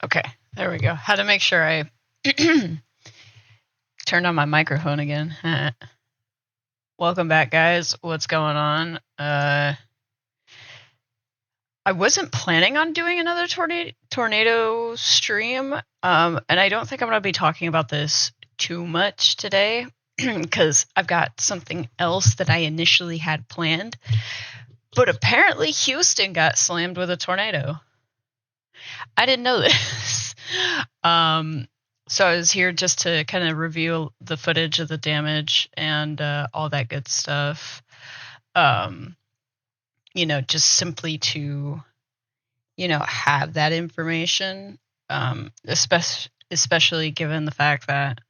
Okay, there we go. Had to make sure I turned on my microphone again. Welcome back, guys. What's going on? I wasn't planning on doing another tornado stream, and I don't think I'm going to be talking about this too much today because I've got something else that I initially had planned. But apparently Houston got slammed with a tornado. I didn't know this. So I was here just to kind of review the footage of the damage and all that good stuff. You know, just simply to, you know, have that information, especially given the fact that,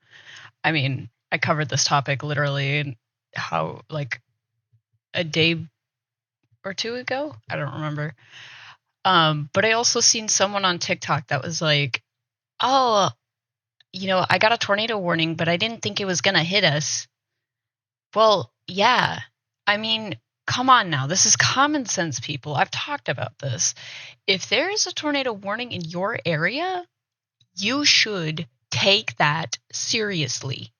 I mean, I covered this topic literally how, like, a day or two ago? I don't remember. But I also seen someone on TikTok that was like, oh, you know, I got a tornado warning, but I didn't think it was going to hit us. Well, yeah. I mean, come on now. This is common sense, people. I've talked about this. If there is a tornado warning in your area, you should take that seriously.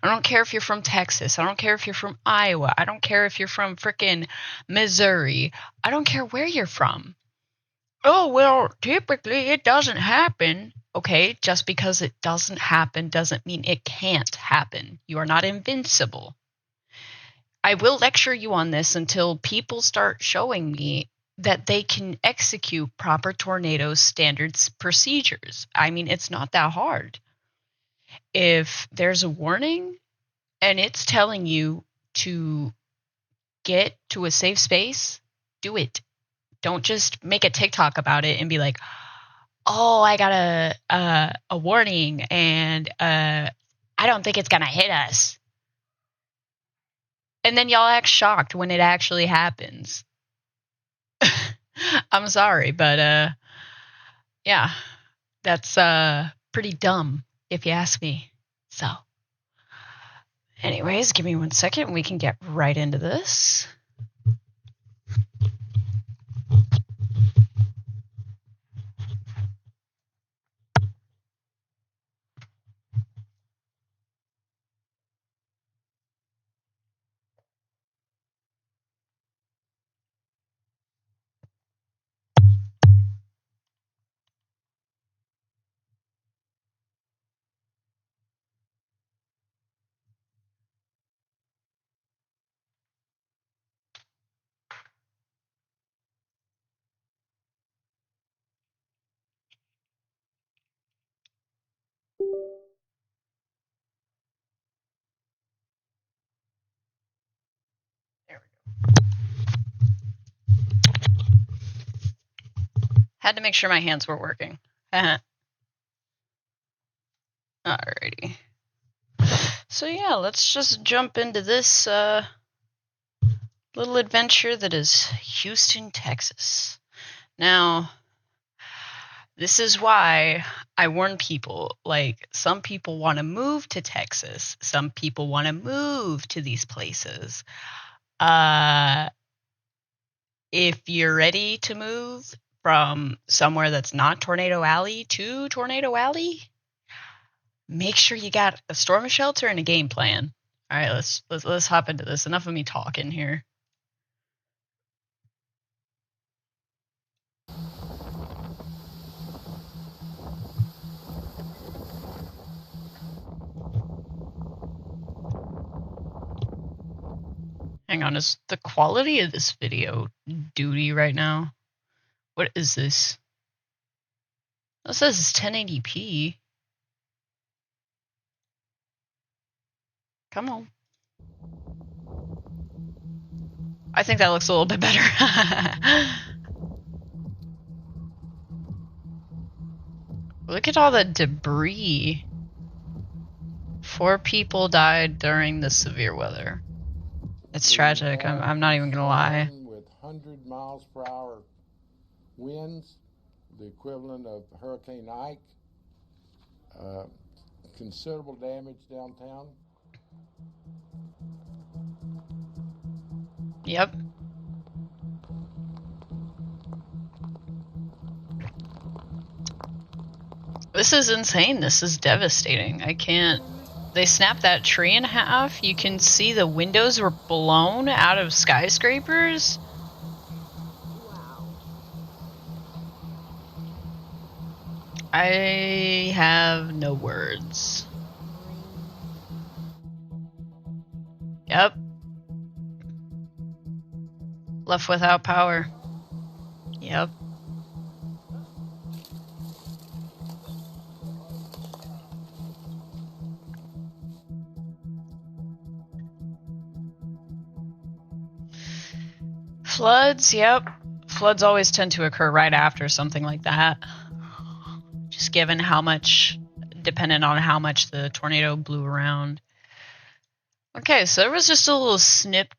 I don't care if you're from Texas. I don't care if you're from Iowa. I don't care if you're from frickin' Missouri. I don't care where you're from. Oh, well, typically it doesn't happen. Okay, just because it doesn't happen doesn't mean it can't happen. You are not invincible. I will lecture you on this until people start showing me that they can execute proper tornado standards procedures. I mean, it's not that hard. If there's a warning and it's telling you to get to a safe space, do it. Don't just make a TikTok about it and be like, oh, I got a warning and I don't think it's going to hit us. And then y'all act shocked when it actually happens. I'm sorry, but yeah, that's pretty dumb if you ask me. So anyways, give me 1 second and we can get right into this. There we go. Had to make sure my hands were working. Alrighty. So yeah, let's just jump into this little adventure that is Houston, Texas. Now, this is why I warn people, like, some people want to move to Texas. Some people want to move to these places. If you're ready to move from somewhere that's not Tornado Alley to Tornado Alley, make sure you got a storm shelter and a game plan. All right, let's hop into this. Enough of me talking here. Hang on, is the quality of this video duty right now? What is this? It says it's 1080p. Come on. I think that looks a little bit better. Look at all the debris. 4 people died during the severe weather. It's tragic. I'm not even gonna lie. With 100 miles per hour winds, the equivalent of Hurricane Ike. Considerable damage downtown. Yep. This is insane. This is devastating. I can't. They snapped that tree in half. You can see the windows were blown out of skyscrapers. I have no words. Yep. Left without power. Yep. Floods, yep. Floods always tend to occur right after something like that. Just given how much, dependent on how much the tornado blew around. Okay, so there was just a little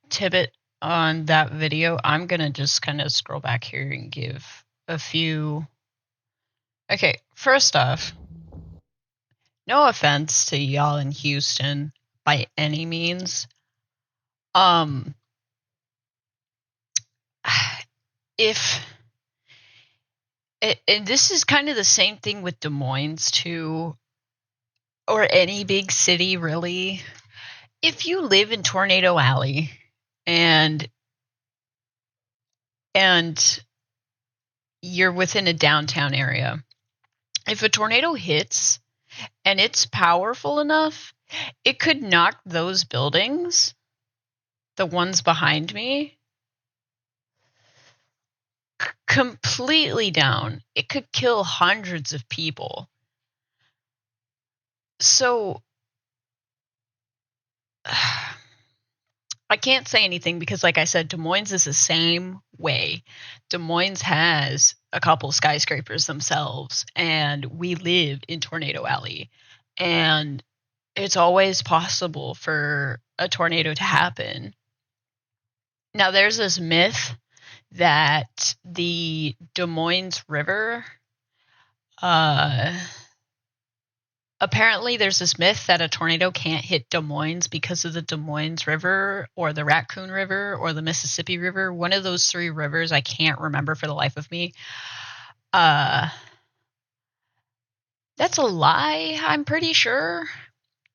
tidbit on that video. I'm gonna just kind of scroll back here and give a few. Okay, first off, no offense to y'all in Houston by any means. If this is kind of the same thing with Des Moines too, or any big city really. If you live in Tornado Alley and you're within a downtown area, if a tornado hits and it's powerful enough, it could knock those buildings, the ones behind me, completely down. It could kill hundreds of people. So I can't say anything because, like I said, Des Moines is the same way. Des Moines has a couple skyscrapers themselves, and we live in Tornado Alley. And it's always possible for a tornado to happen. Now, there's this myth that the Des Moines River, apparently there's this myth that a tornado can't hit Des Moines because of the Des Moines River or the Raccoon River or the Mississippi River. One of those three rivers, I can't remember for the life of me. That's a lie, I'm pretty sure.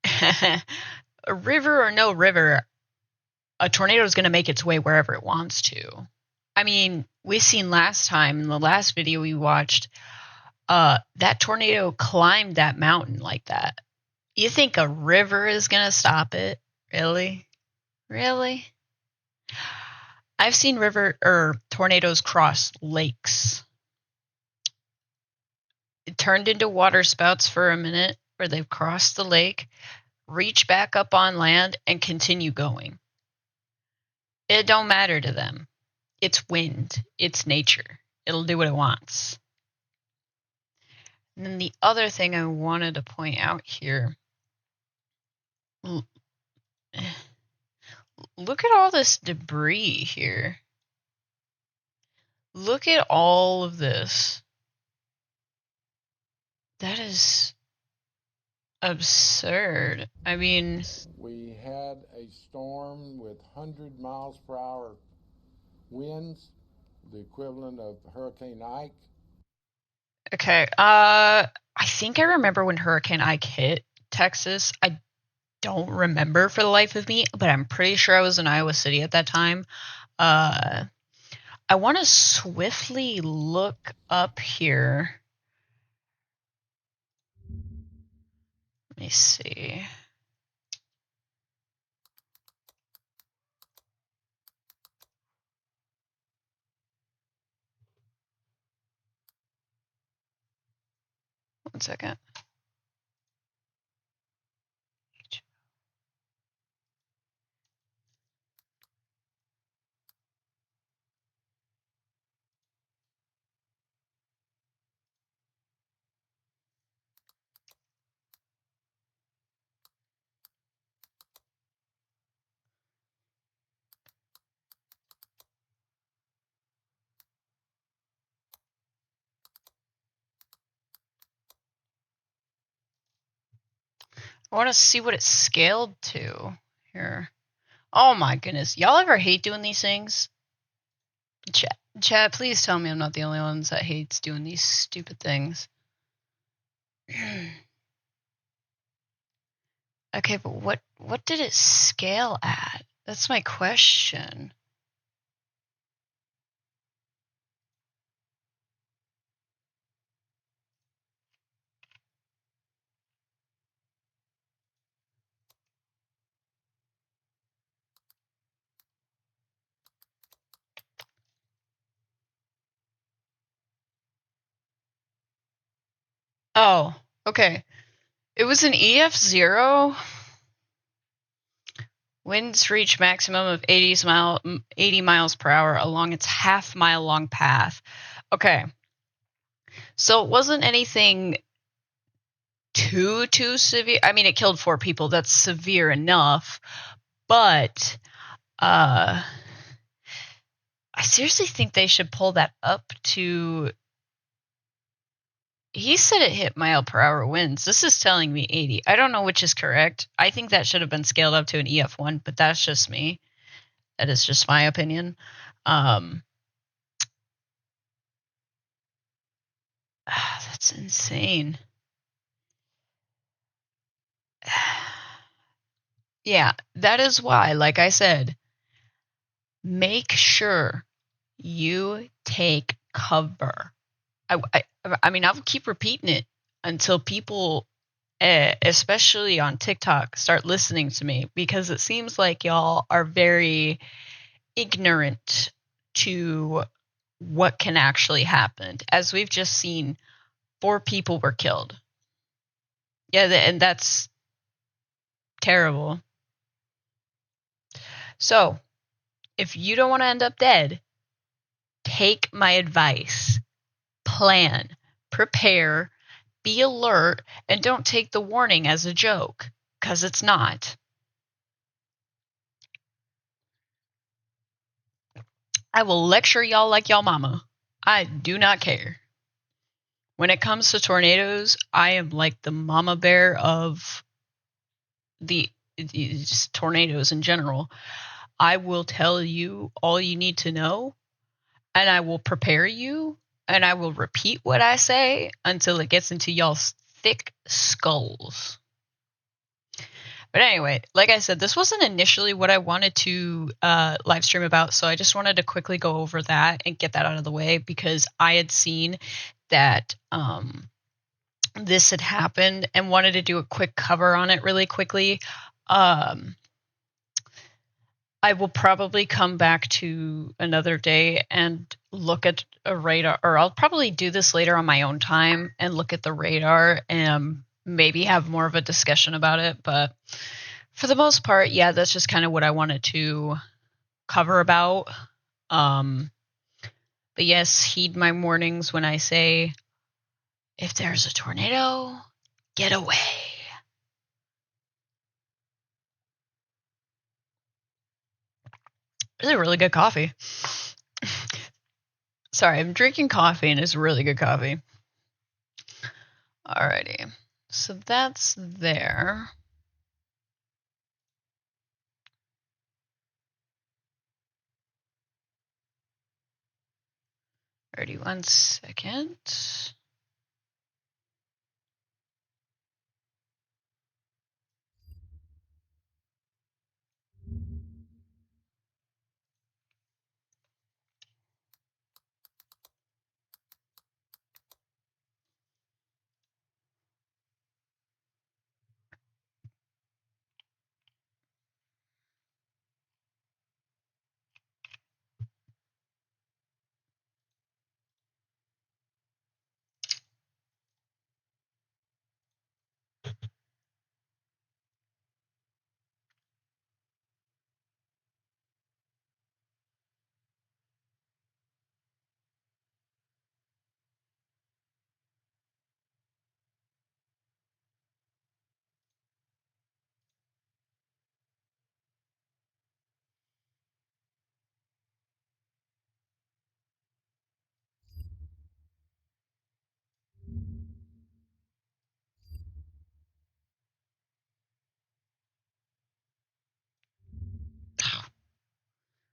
A river or no river, a tornado is going to make its way wherever it wants to. I mean, we seen last time in the last video we watched, that tornado climbed that mountain like that. You think a river is going to stop it? Really? Really? I've seen tornadoes cross lakes. It turned into water spouts for a minute where they've crossed the lake, reach back up on land, and continue going. It don't matter to them. It's wind. It's nature. It'll do what it wants. And then the other thing I wanted to point out here, look at all this debris here. Look at all of this. That is absurd. I mean, we had a storm with 100 miles per hour winds, the equivalent of Hurricane Ike. Okay, I think I remember when Hurricane Ike hit Texas. I don't remember for the life of me, but I'm pretty sure I was in Iowa City at that time. I want to swiftly look up here. Let me see. One second. I want to see what it scaled to here. Oh my goodness. Y'all ever hate doing these things? Chat, please tell me I'm not the only ones that hates doing these stupid things. Okay, but what did it scale at? That's my question. Oh, okay. It was an EF0. Winds reach maximum of 80 miles per hour along its half-mile long path. Okay. So it wasn't anything too severe. I mean, it killed 4 people. That's severe enough. But I seriously think they should pull that up to. He said it hit mile per hour winds. This is telling me 80. I don't know which is correct. I think that should have been scaled up to an EF1, but that's just me. That is just my opinion. That's insane. Yeah, that is why, like I said, make sure you take cover. I mean, I'll keep repeating it until people, especially on TikTok, start listening to me, because it seems like y'all are very ignorant to what can actually happen. As we've just seen, 4 people were killed. Yeah, and that's terrible. So, if you don't want to end up dead, take my advice. Plan, prepare, be alert, and don't take the warning as a joke, because it's not. I will lecture y'all like y'all mama. I do not care. When it comes to tornadoes, I am like the mama bear of the just tornadoes in general. I will tell you all you need to know, and I will prepare you, and I will repeat what I say until it gets into y'all's thick skulls. But anyway, like I said, this wasn't initially what I wanted to live stream about, so I just wanted to quickly go over that and get that out of the way, because I had seen that this had happened and wanted to do a quick cover on it really quickly. I will probably come back to another day and look at a radar, or I'll probably do this later on my own time and look at the radar and maybe have more of a discussion about it. But for the most part, yeah, that's just kind of what I wanted to cover about. But yes, heed my warnings when I say, if there's a tornado, get away. It's a really good coffee. Sorry, I'm drinking coffee and it's really good coffee. Alrighty. So that's there. Already 1 second.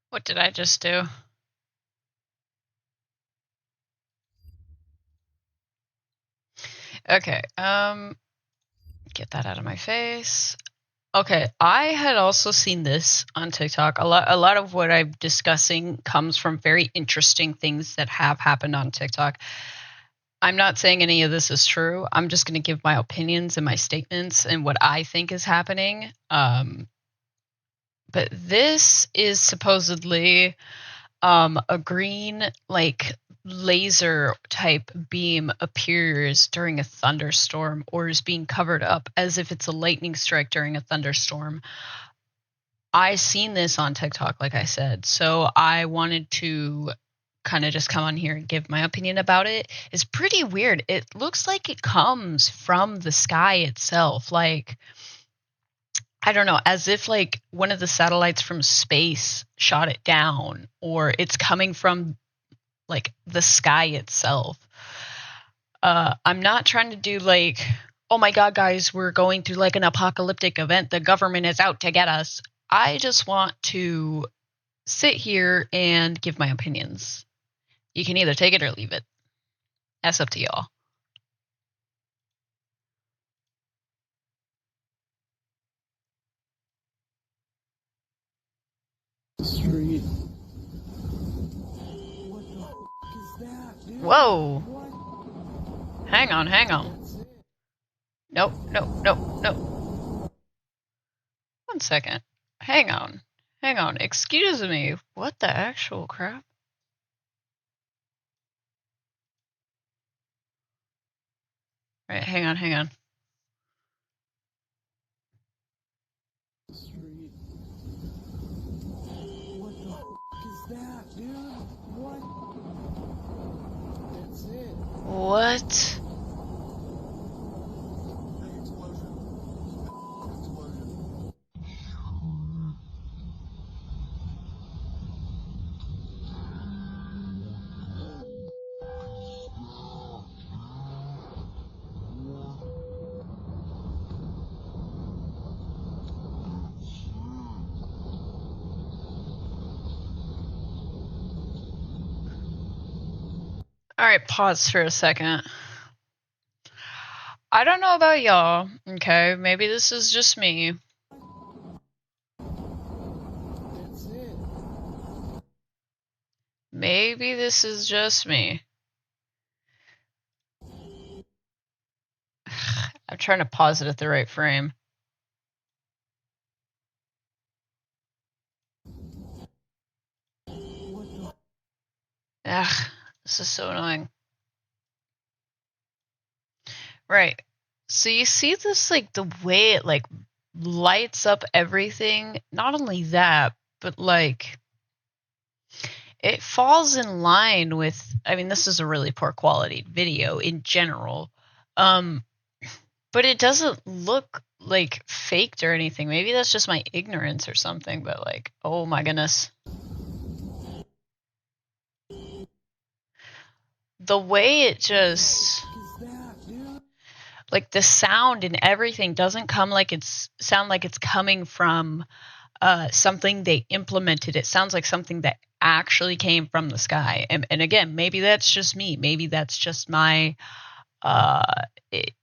What did I just do? Okay. Get that out of my face. Okay, I had also seen this on TikTok. A lot of what I'm discussing comes from very interesting things that have happened on TikTok. I'm not saying any of this is true. I'm just going to give my opinions and my statements and what I think is happening. But this is supposedly a green, like, laser type beam appears during a thunderstorm or is being covered up as if it's a lightning strike during a thunderstorm. I seen this on TikTok, like I said, so I wanted to kind of just come on here and give my opinion about it. It's pretty weird. It looks like it comes from the sky itself, like, I don't know, as if like one of the satellites from space shot it down, or it's coming from like the sky itself. I'm not trying to do like, oh my god, guys, we're going through like an apocalyptic event. The government is out to get us. I just want to sit here and give my opinions. You can either take it or leave it. That's up to y'all. Street. What the fuck is that, dude? Whoa. What? Hang on. That's it. Nope. One second. Hang on. Excuse me. What the actual crap? Right, hang on. Street. What the fuck is that, dude? What? That's it. What? All right, pause for a second. I don't know about y'all, okay? Maybe this is just me. That's it. Maybe this is just me. I'm trying to pause it at the right frame. Ugh, this is so annoying. Right. So you see this, like, the way it, like, lights up everything? Not only that, but, like, it falls in line with, I mean, this is a really poor quality video in general. But it doesn't look like faked or anything. Maybe that's just my ignorance or something, but like, oh my goodness. The way it just, like, the sound and everything doesn't come like sound like it's coming from something they implemented. It sounds like something that actually came from the sky. And again, maybe that's just me. Maybe that's just my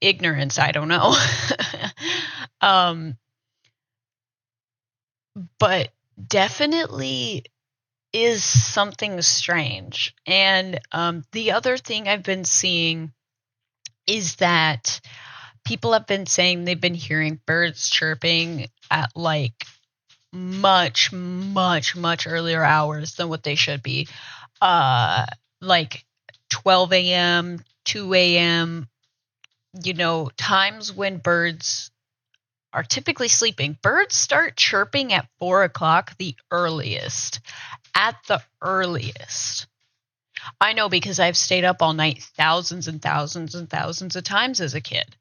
ignorance. I don't know. But definitely is something strange. And the other thing I've been seeing is that people have been saying they've been hearing birds chirping at like much earlier hours than what they should be. Like 12 a.m., 2 a.m., times when birds are typically sleeping. Birds start chirping at 4 o'clock, the earliest. At the earliest. I know, because I've stayed up all night thousands and thousands and thousands of times as a kid.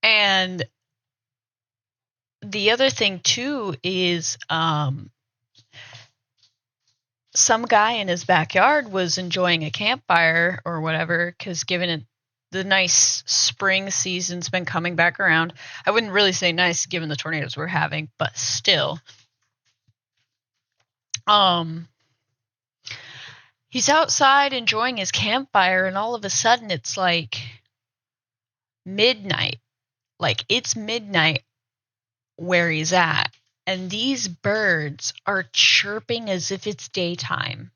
And the other thing too is some guy in his backyard was enjoying a campfire or whatever, because given it the nice spring season's been coming back around. I wouldn't really say nice given the tornadoes we're having, but still. He's outside enjoying his campfire, and all of a sudden it's like midnight. Like, it's midnight where he's at. And these birds are chirping as if it's daytime,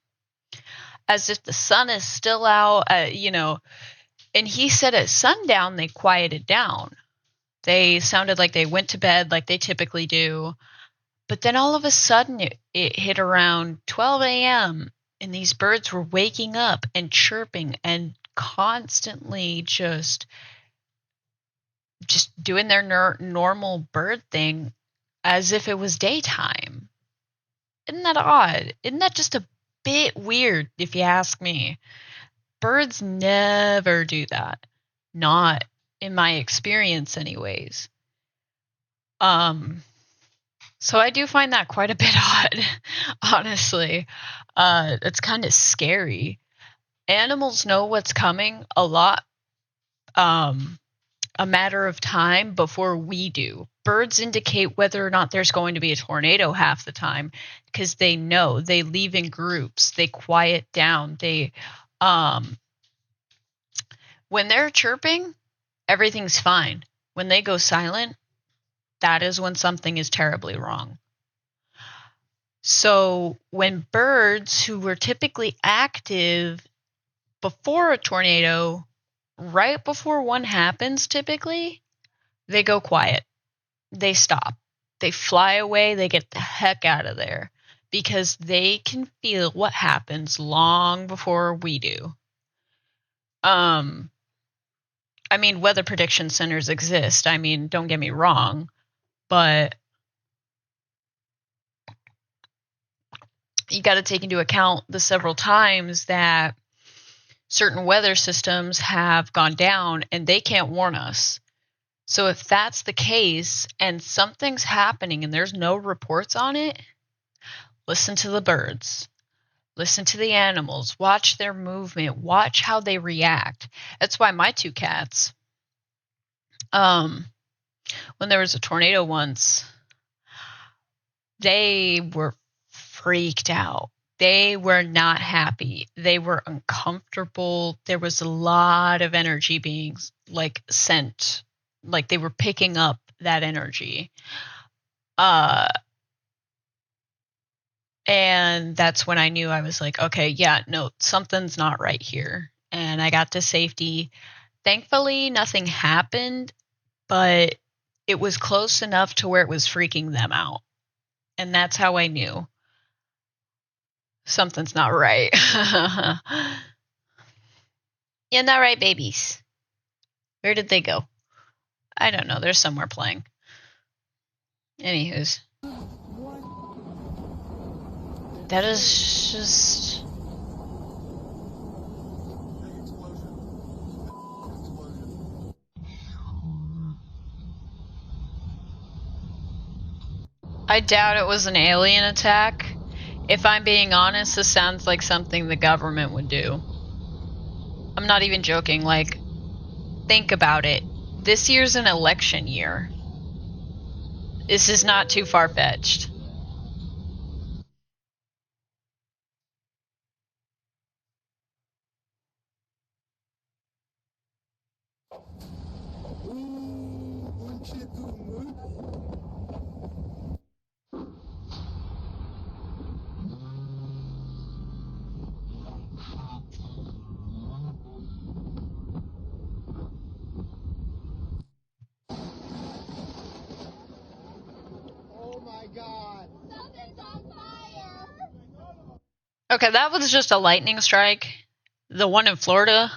as if the sun is still out, And he said at sundown they quieted down. They sounded like they went to bed like they typically do. But then all of a sudden it hit around 12 a.m. and these birds were waking up and chirping and constantly just doing their normal bird thing as if it was daytime. Isn't that odd? Isn't that just a bit weird, if you ask me? Birds never do that. Not in my experience, anyways. So I do find that quite a bit odd, honestly. It's kind of scary. Animals know what's coming a lot, a matter of time before we do. Birds indicate whether or not there's going to be a tornado half the time because they know. They leave in groups. They quiet down. When they're chirping, everything's fine. When they go silent, that is when something is terribly wrong. So when birds who were typically active before a tornado, right before one happens typically, they go quiet. They stop. They fly away. They get the heck out of there because they can feel what happens long before we do. I mean, weather prediction centers exist. I mean, don't get me wrong, but you got to take into account the several times that certain weather systems have gone down and they can't warn us. So if that's the case and something's happening and there's no reports on it, listen to the birds. Listen to the animals. Watch their movement. Watch how they react. That's why my two cats, when there was a tornado once, they were freaked out. They were not happy. They were uncomfortable. There was a lot of energy being sent. Like they were picking up that energy. And that's when I knew. I was like, okay, yeah, no, something's not right here. And I got to safety. Thankfully, nothing happened, but it was close enough to where it was freaking them out. And that's how I knew something's not right. You're not right, babies. Where did they go? I don't know. They're somewhere playing. Anywho's. That is just... I doubt it was an alien attack. If I'm being honest, this sounds like something the government would do. I'm not even joking. Like, think about it. This year's an election year. This is not too far-fetched. Okay, that was just a lightning strike. The one in Florida.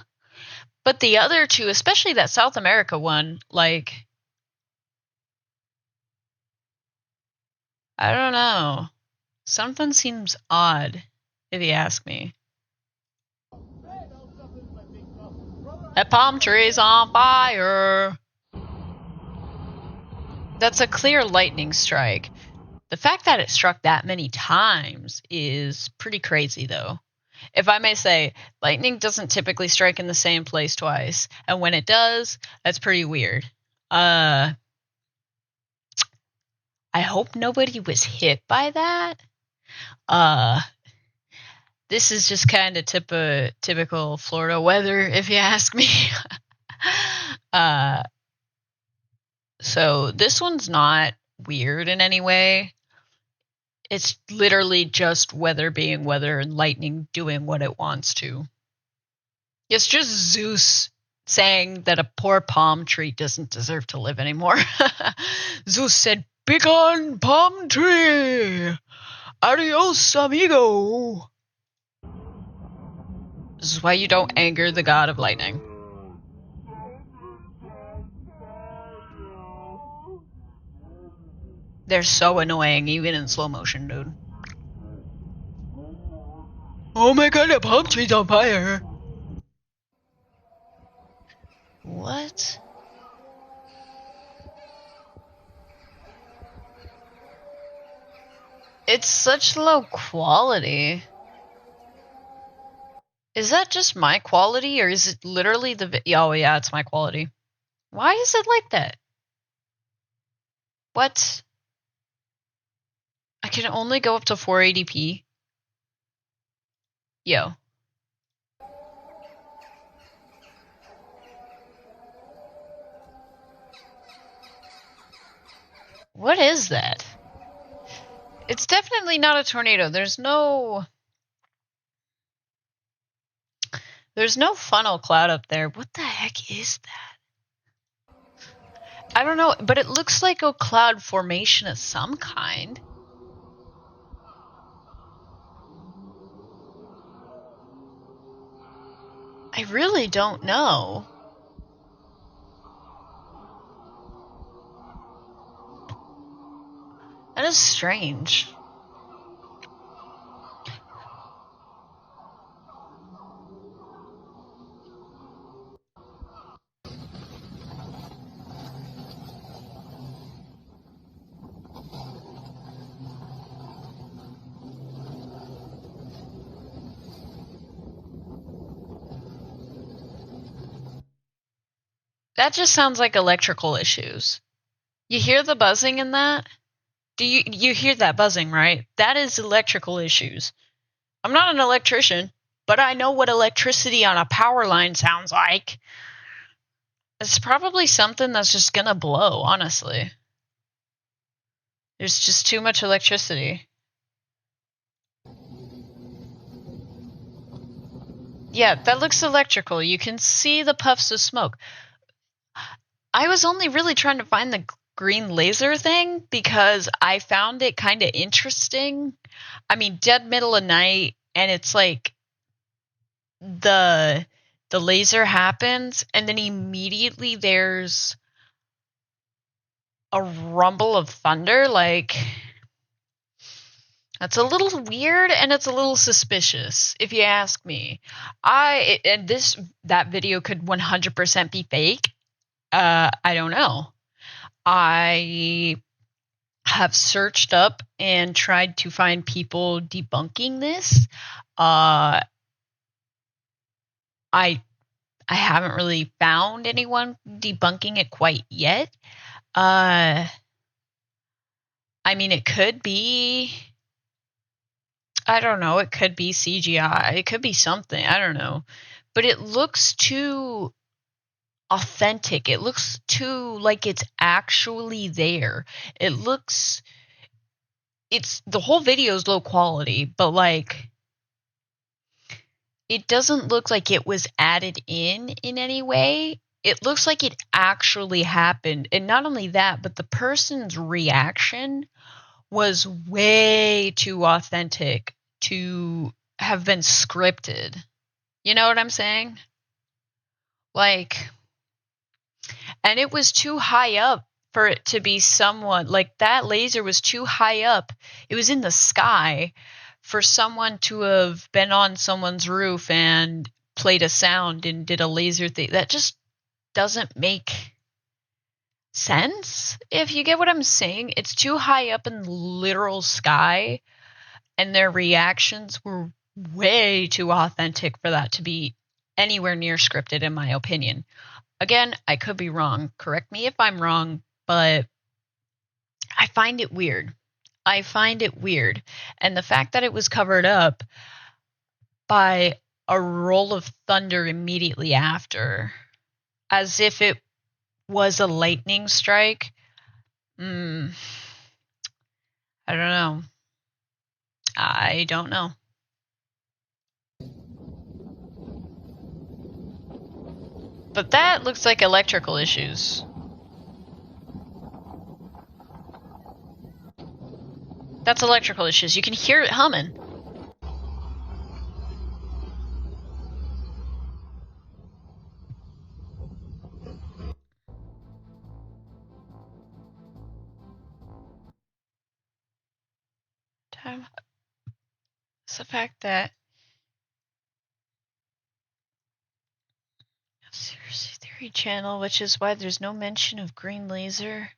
But the other two, especially that South America one, like... I don't know. Something seems odd, if you ask me. That palm tree's on fire. That's a clear lightning strike. The fact that it struck that many times is pretty crazy, though. If I may say, lightning doesn't typically strike in the same place twice. And when it does, that's pretty weird. I hope nobody was hit by that. This is just kind of typical Florida weather, if you ask me. So this one's not weird in any way. It's literally just weather being weather and lightning doing what it wants to. It's just Zeus saying that a poor palm tree doesn't deserve to live anymore. Zeus said, "Begone, palm tree! Adios, amigo!" This is why you don't anger the god of lightning. They're so annoying, even in slow motion, dude. Oh my god, the palm tree's on fire! What? It's such low quality. Is that just my quality, or is it literally the oh yeah, it's my quality. Why is it like that? What? I can only go up to 480p. Yo. What is that? It's definitely not a tornado. There's no funnel cloud up there. What the heck is that? I don't know, but it looks like a cloud formation of some kind. I really don't know. That is strange. That just sounds like electrical issues. You hear the buzzing in that? Do you hear that buzzing, right? That is electrical issues. I'm not an electrician, but I know what electricity on a power line sounds like. It's probably something that's just gonna blow, honestly. There's just too much electricity. Yeah, that looks electrical. You can see the puffs of smoke. I was only really trying to find the green laser thing because I found it kind of interesting. I mean, dead middle of night, and it's like the laser happens, and then immediately there's a rumble of thunder. Like, that's a little weird, and it's a little suspicious, if you ask me. That video could 100% be fake. I don't know. I have searched up and tried to find people debunking this. I haven't really found anyone debunking it quite yet. I mean, it could be, I don't know, it could be CGI. It could be something. I don't know. But it looks too authentic. It looks too like it's actually there. The whole video is low quality, but like, it doesn't look like it was added in any way. It looks like it actually happened. And not only that, but the person's reaction was way too authentic to have been scripted. You know what I'm saying? Like, and it was too high up for it to be someone, like, that laser was too high up. It was in the sky for someone to have been on someone's roof and played a sound and did a laser thing. That just doesn't make sense, if you get what I'm saying. It's too high up in the literal sky, and their reactions were way too authentic for that to be anywhere near scripted, in my opinion. Again, I could be wrong. Correct me if I'm wrong, but I find it weird. And the fact that it was covered up, by a roll of thunder immediately after, as if it was a lightning strike. I don't know. I don't know. But that looks like electrical issues. That's electrical issues. You can hear it humming. It's the fact that Conspiracy Theory Channel, which is why there's no mention of green laser.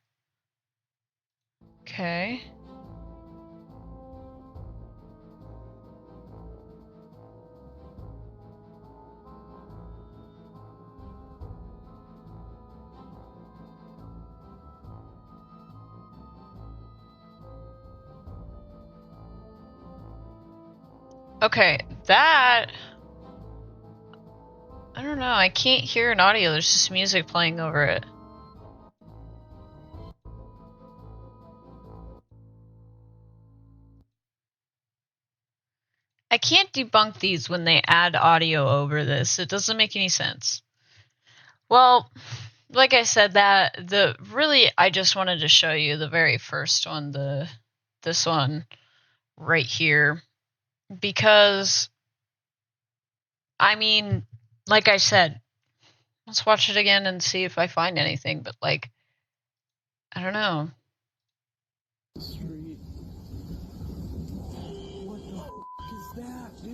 Okay. Okay, that... I don't know, I can't hear an audio, there's just music playing over it. I can't debunk these when they add audio over this. It doesn't make any sense. Well, like I said, I just wanted to show you the very first one, this one right here, because I mean, like I said, let's watch it again and see if I find anything, but like, I don't know. Street. What the f is that, dude?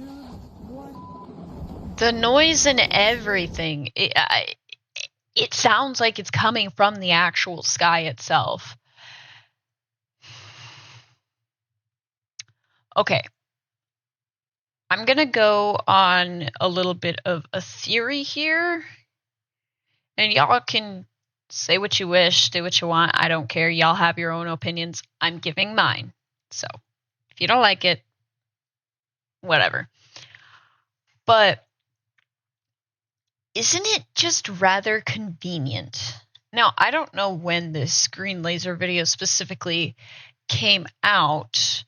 What? The noise and everything, it sounds like it's coming from the actual sky itself. Okay. I'm going to go on a little bit of a theory here. And y'all can say what you wish, do what you want. I don't care. Y'all have your own opinions. I'm giving mine. So if you don't like it, whatever. But isn't it just rather convenient? Now, I don't know when this green laser video specifically came out.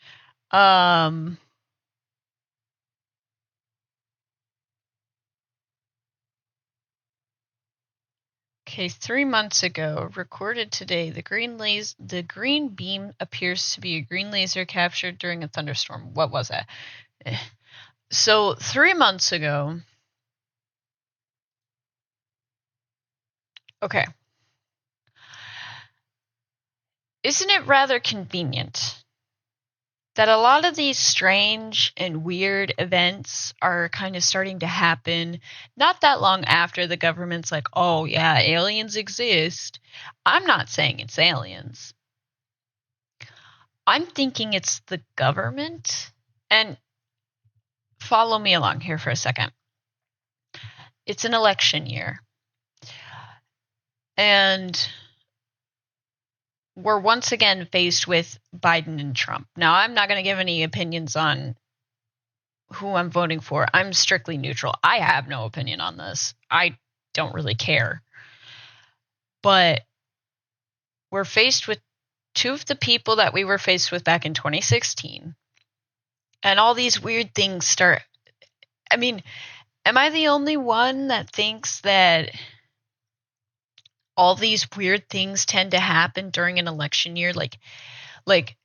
Okay, 3 months ago, recorded today, the green beam appears to be a green laser captured during a thunderstorm. What was that? So 3 months ago. Okay. Isn't it rather convenient that a lot of these strange and weird events are kind of starting to happen not that long after the government's like, oh yeah, aliens exist. I'm not saying it's aliens. I'm thinking it's the government. And follow me along here for a second. It's an election year. And we're once again faced with Biden and Trump. Now, I'm not going to give any opinions on who I'm voting for. I'm strictly neutral. I have no opinion on this. I don't really care. But we're faced with two of the people that we were faced with back in 2016. And all these weird things start. I mean, am I the only one that thinks that all these weird things tend to happen during an election year? Like,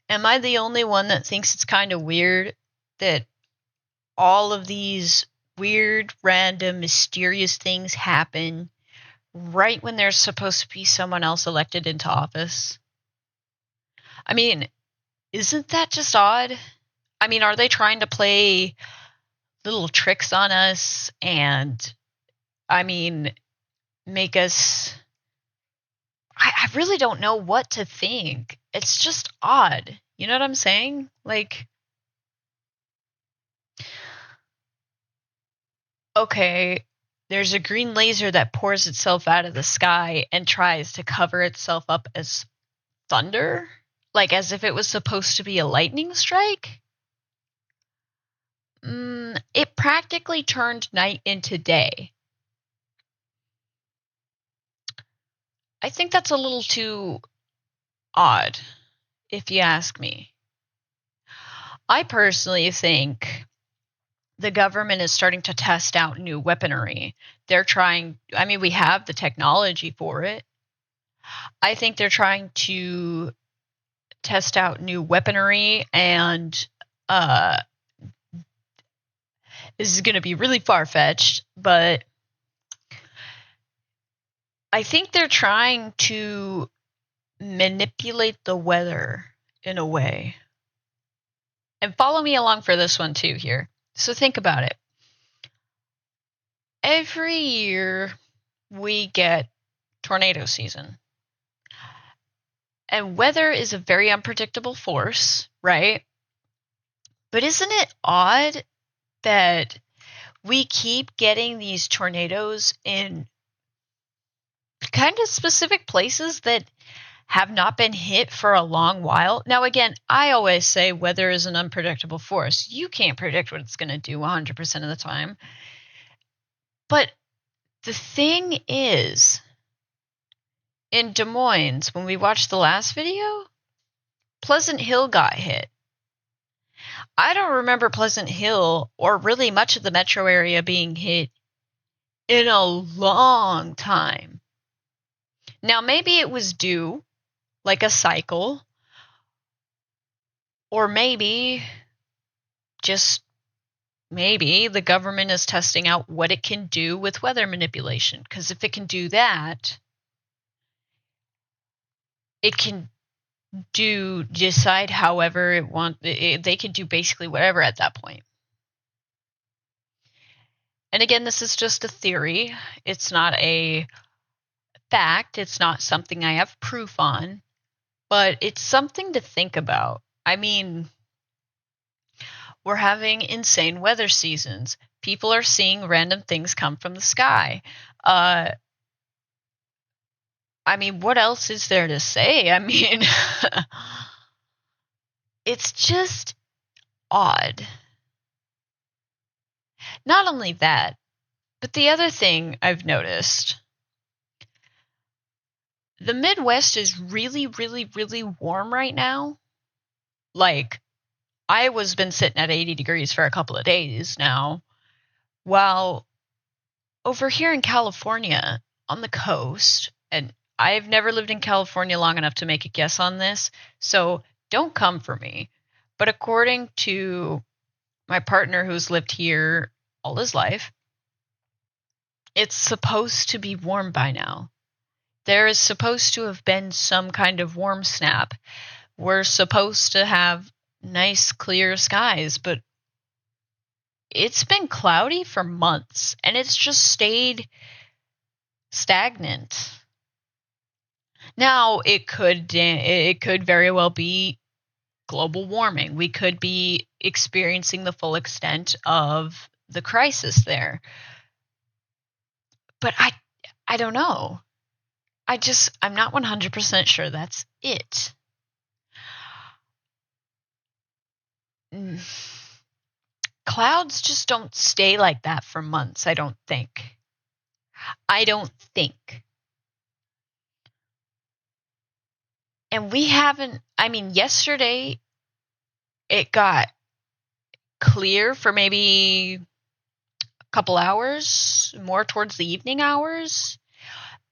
am I the only one that thinks it's kind of weird that all of these weird, random, mysterious things happen right when there's supposed to be someone else elected into office? I mean, isn't that just odd? I mean, are they trying to play little tricks on us and, I mean, make us... I really don't know what to think. It's just odd. You know what I'm saying? Like, okay, there's a green laser that pours itself out of the sky and tries to cover itself up as thunder? Like as if it was supposed to be a lightning strike? It practically turned night into day. I think that's a little too odd, if you ask me. I personally think the government is starting to test out new weaponry. We have the technology for it. I think they're trying to test out new weaponry, and this is going to be really far-fetched, but I think they're trying to manipulate the weather in a way. And follow me along for this one too here. So think about it. Every year we get tornado season. And weather is a very unpredictable force, right? But isn't it odd that we keep getting these tornadoes in kind of specific places that have not been hit for a long while? Now, again, I always say weather is an unpredictable force. You can't predict what it's going to do 100% of the time. But the thing is, in Des Moines, when we watched the last video, Pleasant Hill got hit. I don't remember Pleasant Hill or really much of the metro area being hit in a long time. Now, maybe it was due, like a cycle, or maybe, just maybe, the government is testing out what it can do with weather manipulation. Because if it can do that, it can decide however it wants. They can do basically whatever at that point. And again, this is just a theory. It's not a fact. It's not something I have proof on. But it's something to think about. I mean, we're having insane weather seasons. People are seeing random things come from the sky. What else is there to say? It's just odd. Not only that, but the other thing I've noticed, the Midwest is really, really, really warm right now. Like, Iowa's been sitting at 80 degrees for a couple of days now, while over here in California, on the coast, and I've never lived in California long enough to make a guess on this, so don't come for me. But according to my partner who's lived here all his life, it's supposed to be warm by now. There is supposed to have been some kind of warm snap. We're supposed to have nice, clear skies, but it's been cloudy for months, and it's just stayed stagnant. Now, it could very well be global warming. We could be experiencing the full extent of the crisis there. But I don't know. I'm not 100% sure that's it. Clouds just don't stay like that for months, I don't think. And we haven't, yesterday it got clear for maybe a couple hours, more towards the evening hours,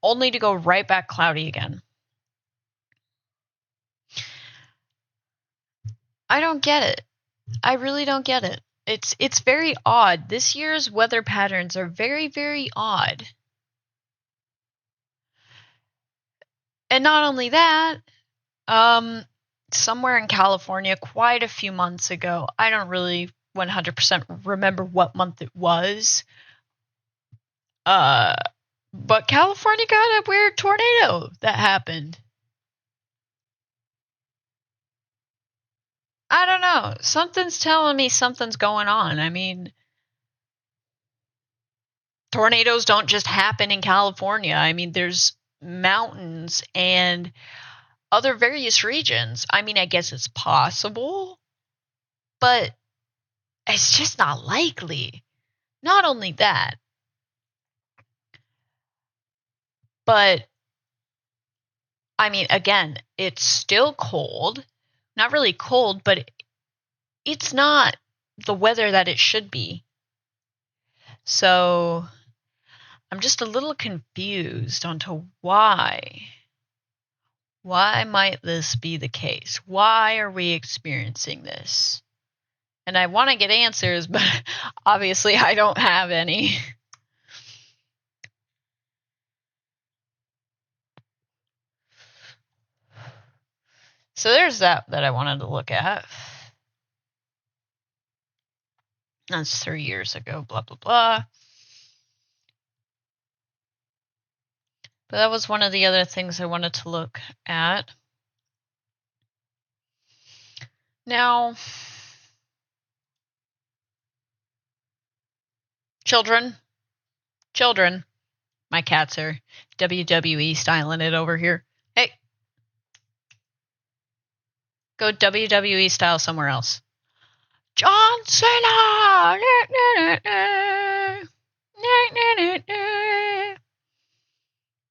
only to go right back cloudy again. I don't get it. I really don't get it. It's very odd. This year's weather patterns are very, very odd. And not only that, somewhere in California quite a few months ago, I don't really 100% remember what month it was, but California got a weird tornado that happened. I don't know. Something's telling me something's going on. Tornadoes don't just happen in California. There's mountains and other various regions. I guess it's possible, but It's just not likely. Not only that, but I mean, again, it's still cold. Not really cold, but it's not the weather that it should be. So I'm just a little confused onto why. Why might this be the case? Why are we experiencing this? And I want to get answers, but obviously I don't have any. So there's that I wanted to look at. That's 3 years ago, blah, blah, blah. But that was one of the other things I wanted to look at. Now, children, my cats are WWE styling it over here. Hey, go WWE style somewhere else. John Cena!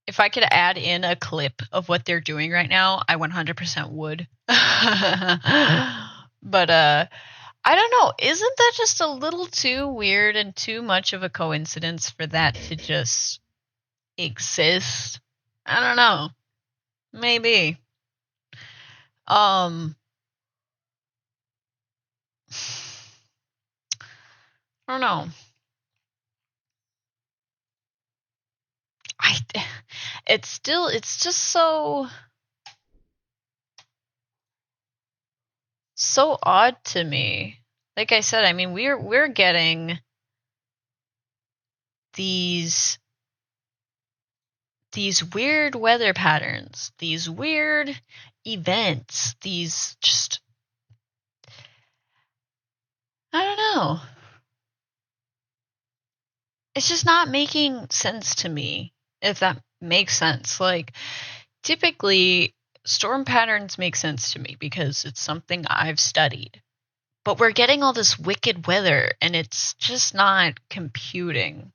If I could add in a clip of what they're doing right now, I 100% would. But I don't know. Isn't that just a little too weird and too much of a coincidence for that to just exist? I don't know. Maybe. I don't know. It's just so odd to me. Like I said, I mean, we're getting these weird weather patterns, these weird events, these just, I don't know. It's just not making sense to me, if that makes sense. Like, typically, storm patterns make sense to me because it's something I've studied. But we're getting all this wicked weather, and it's just not computing.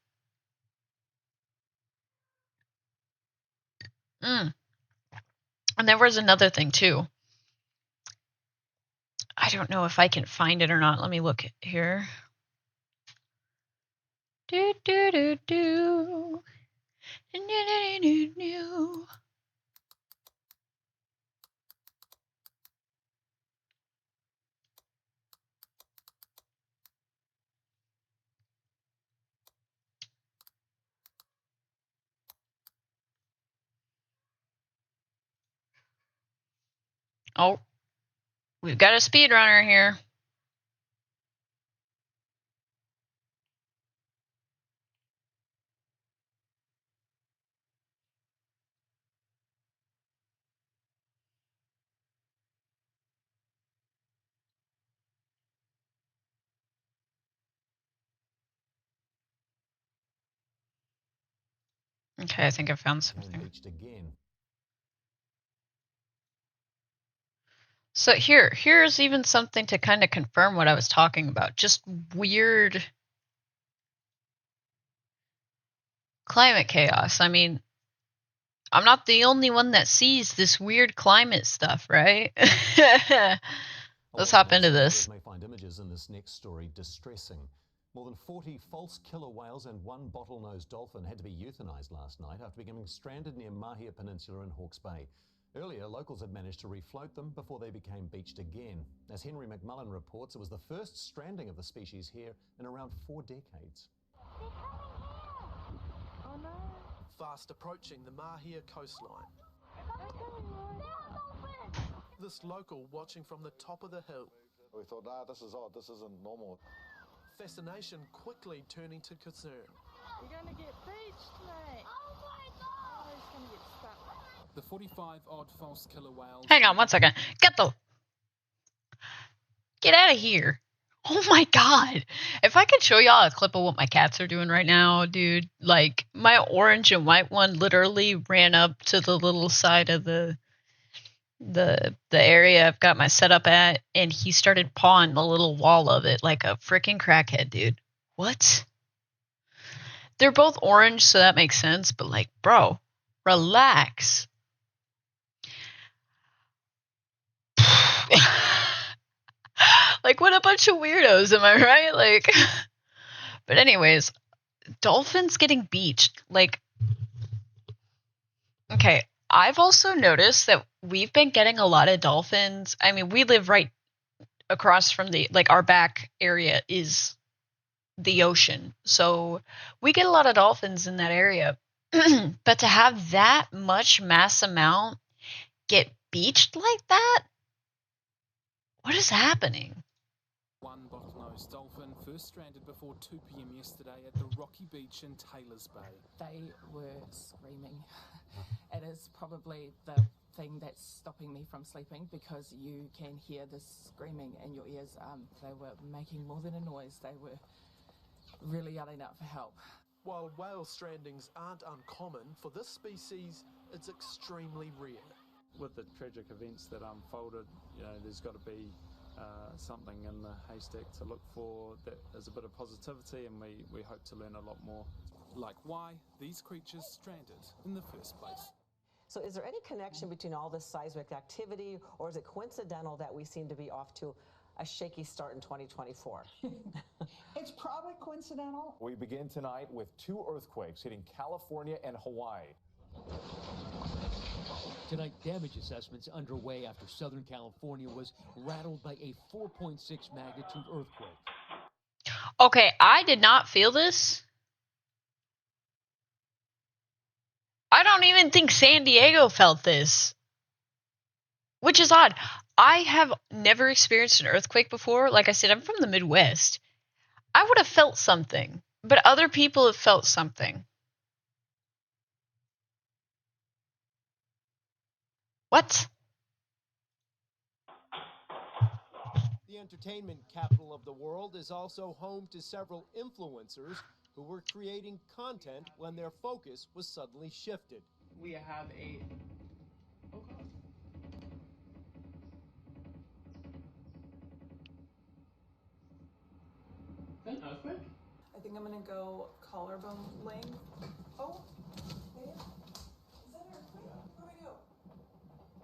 And there was another thing, too. I don't know if I can find it or not. Let me look here. Do, do, do, do. Oh, we've got a speedrunner here. Okay, I think I found something. So here's even something to kind of confirm what I was talking about. Just weird climate chaos. I mean, I'm not the only one that sees this weird climate stuff, right? Let's hop into this. May find images in this next story distressing. More than 40 false killer whales and one bottlenose dolphin had to be euthanized last night after becoming stranded near Mahia Peninsula in Hawke's Bay. Earlier, locals had managed to refloat them before they became beached again. As Henry McMullen reports, it was the first stranding of the species here in around 4 decades. Oh no. Fast approaching the Mahia coastline. This local watching from the top of the hill. We thought, this is odd, this isn't normal. Fascination quickly turning to concern. You're going to get beached, mate. Oh my god! Oh, he's going to get stuck. The 45-odd false killer whales... Hang on one second. Get out of here. Oh my god. If I could show y'all a clip of what my cats are doing right now, dude. Like, my orange and white one literally ran up to the little side of the the area I've got my setup at, and he started pawing the little wall of it like a freaking crackhead, dude. What? They're both orange, so that makes sense, but like, bro, relax. Like, what a bunch of weirdos, am I right? Like, but anyways, dolphins getting beached. Like, okay, I've also noticed that we've been getting a lot of dolphins. I mean, we live right across from like, our back area is the ocean. So we get a lot of dolphins in that area. But to have that much mass amount get beached like that? What is happening? One bottlenose dolphin first stranded before 2 p.m. yesterday at the rocky beach in Taylors Bay. They were screaming. It is probably the thing that's stopping me from sleeping, because you can hear this screaming in your ears. They were making more than a noise. They were really yelling out for help. While whale strandings aren't uncommon, for this species, it's extremely rare. With the tragic events that unfolded, there's got to be something in the haystack to look for that is a bit of positivity, and we hope to learn a lot more. Like why these creatures stranded in the first place. So is there any connection between all this seismic activity, or is it coincidental that we seem to be off to a shaky start in 2024? It's probably coincidental. We begin tonight with 2 earthquakes hitting California and Hawaii. Tonight, damage assessments underway after Southern California was rattled by a 4.6 magnitude earthquake. Okay, I did not feel this. I don't even think San Diego felt this, which is odd. I have never experienced an earthquake before. Like I said, I'm from the Midwest. I would have felt something, but other people have felt something. What? The entertainment capital of the world is also home to several influencers who were creating content when their focus was suddenly shifted. We have a... Oh god. Is that an earthquake? I think I'm gonna go collarbone length. Oh,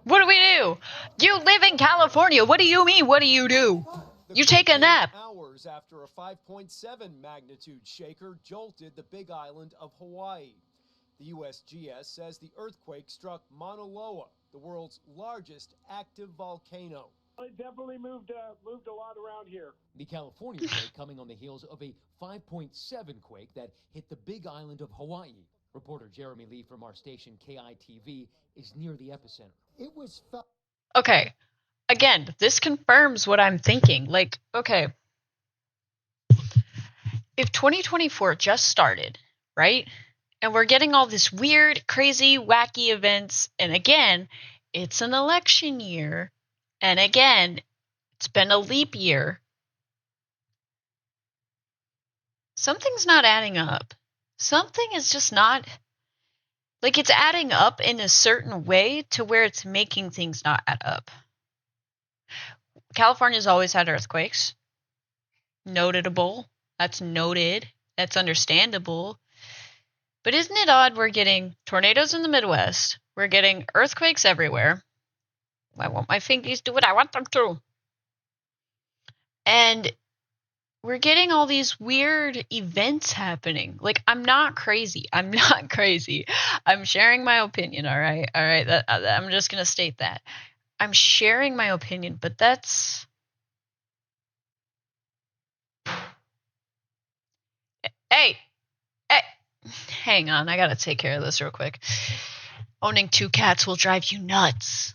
What do we do? You live in California. What do you mean? What do you do? You take a nap. Hours after a 5.7 magnitude shaker jolted the Big Island of Hawaii. The USGS says the earthquake struck Mauna Loa, the world's largest active volcano. It definitely moved a lot around here. The California quake coming on the heels of a 5.7 quake that hit the Big Island of Hawaii. Reporter Jeremy Lee from our station KITV is near the epicenter. It was Okay. Again, this confirms what I'm thinking. Like, okay. If 2024 just started, right? And we're getting all this weird, crazy, wacky events, and again, it's an election year, and again, it's been a leap year. Something's not adding up. Something is just not... Like, it's adding up in a certain way to where it's making things not add up. California's always had earthquakes. Notable. That's noted. That's understandable. But isn't it odd we're getting tornadoes in the Midwest? We're getting earthquakes everywhere. I want my fingers to do what I want them to. And we're getting all these weird events happening. Like, I'm not crazy. I'm not crazy. I'm sharing my opinion, all right? All right, I'm just going to state that. I'm sharing my opinion, but that's... Hey! Hang on, I gotta take care of this real quick. Owning 2 cats will drive you nuts.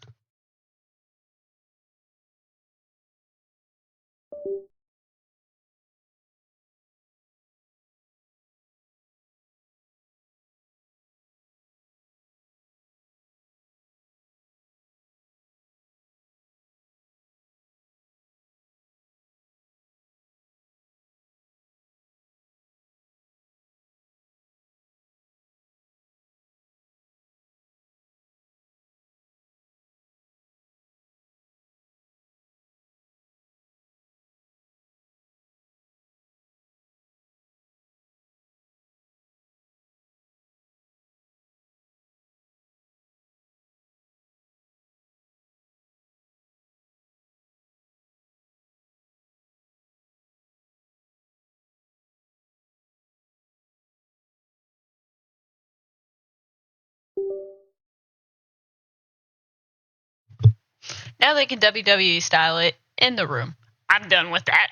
Now they can WWE style it in the room. I'm done with that.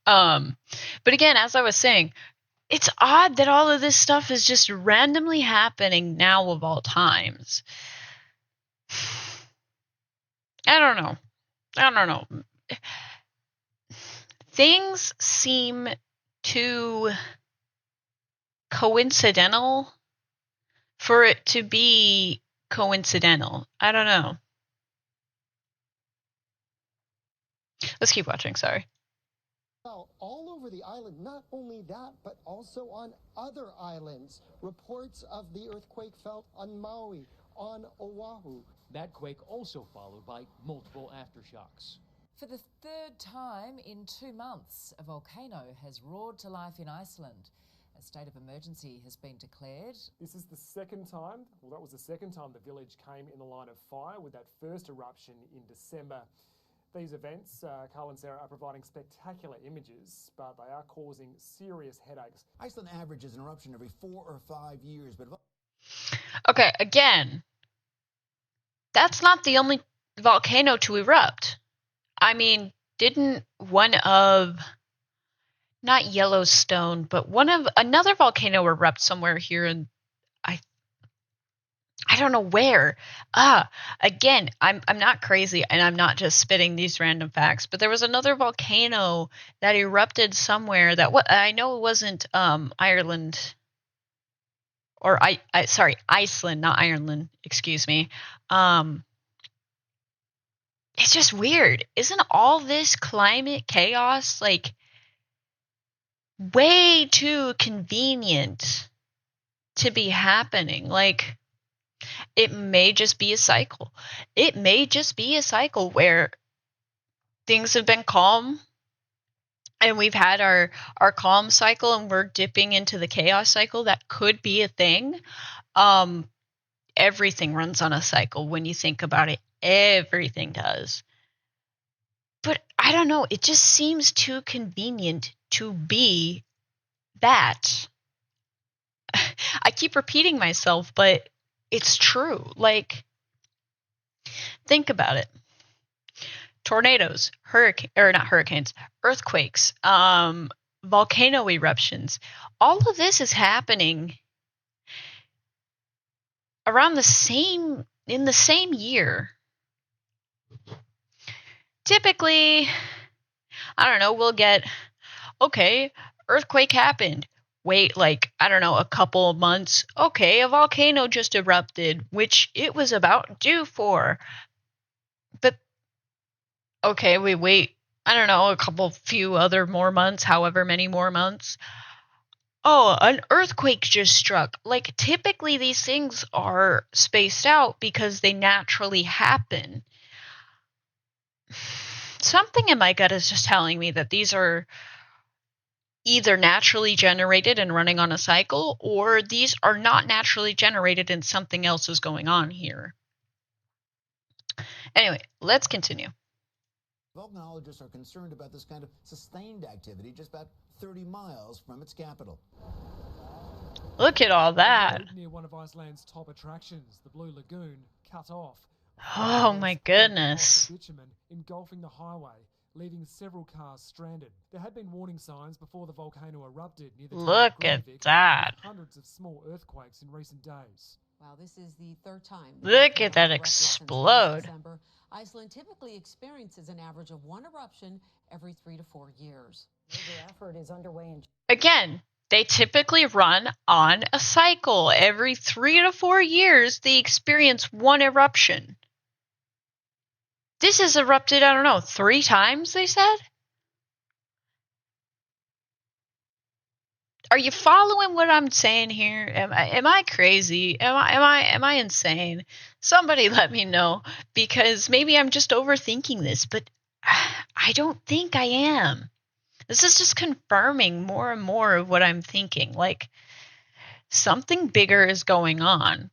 But again, as I was saying, it's odd that all of this stuff is just randomly happening now of all times. I don't know. Things seem too coincidental for it to be coincidental. I don't know. Let's keep watching, sorry. All over the island, not only that, but also on other islands. Reports of the earthquake felt on Maui, on Oahu. That quake also followed by multiple aftershocks. For the third time in 2 months, a volcano has roared to life in Iceland. A state of emergency has been declared. This is the second time, well, that was the second time the village came in the line of fire with that first eruption in December. These events, Carl and Sarah, are providing spectacular images, but they are causing serious headaches. Iceland averages an eruption every 4 or 5 years, but... Okay, again, that's not the only volcano to erupt. I mean, didn't one of, not Yellowstone, but another volcano erupt somewhere here in, I don't know where. Again, I'm not crazy, and I'm not just spitting these random facts, but there was another volcano that erupted somewhere that I know it wasn't Ireland, or sorry, Iceland, not Ireland. Excuse me. It's just weird. Isn't all this climate chaos like way too convenient to be happening? Like, it may just be a cycle. It may just be a cycle where things have been calm and we've had our calm cycle and we're dipping into the chaos cycle. That could be a thing. Everything runs on a cycle when you think about it. Everything does. But I don't know. It just seems too convenient to be that. I keep repeating myself, but it's true. Like, think about it. Tornadoes, earthquakes, volcano eruptions. All of this is happening around in the same year. Typically, I don't know, we'll get, okay, earthquake happened. Wait, like, I don't know, a couple of months. Okay, a volcano just erupted, which it was about due for. But, okay, we wait, I don't know, few other more months, however many more months. Oh, an earthquake just struck. Like, typically these things are spaced out because they naturally happen. Something in my gut is just telling me that these are either naturally generated and running on a cycle, or these are not naturally generated and something else is going on here. Anyway, let's continue. Volcanologists are concerned about this kind of sustained activity just about 30 miles from its capital. Look at all that. Near one of Iceland's top attractions, the Blue Lagoon, cut off. Oh my goodness. Bitumen engulfing the highway, leaving several cars stranded. There had been warning signs before the volcano erupted near the Look at that. Hundreds of small earthquakes in recent days. Wow, this is the third time. Look at that explode. Iceland typically experiences an average of one eruption every 3 to 4 years. The effort is underway in Again, they typically run on a cycle. Every 3 to 4 years, they experience one eruption. This has erupted, I don't know, 3 times, they said? Are you following what I'm saying here? Am I crazy? Am I insane? Somebody let me know, because maybe I'm just overthinking this, but I don't think I am. This is just confirming more and more of what I'm thinking. Like, something bigger is going on.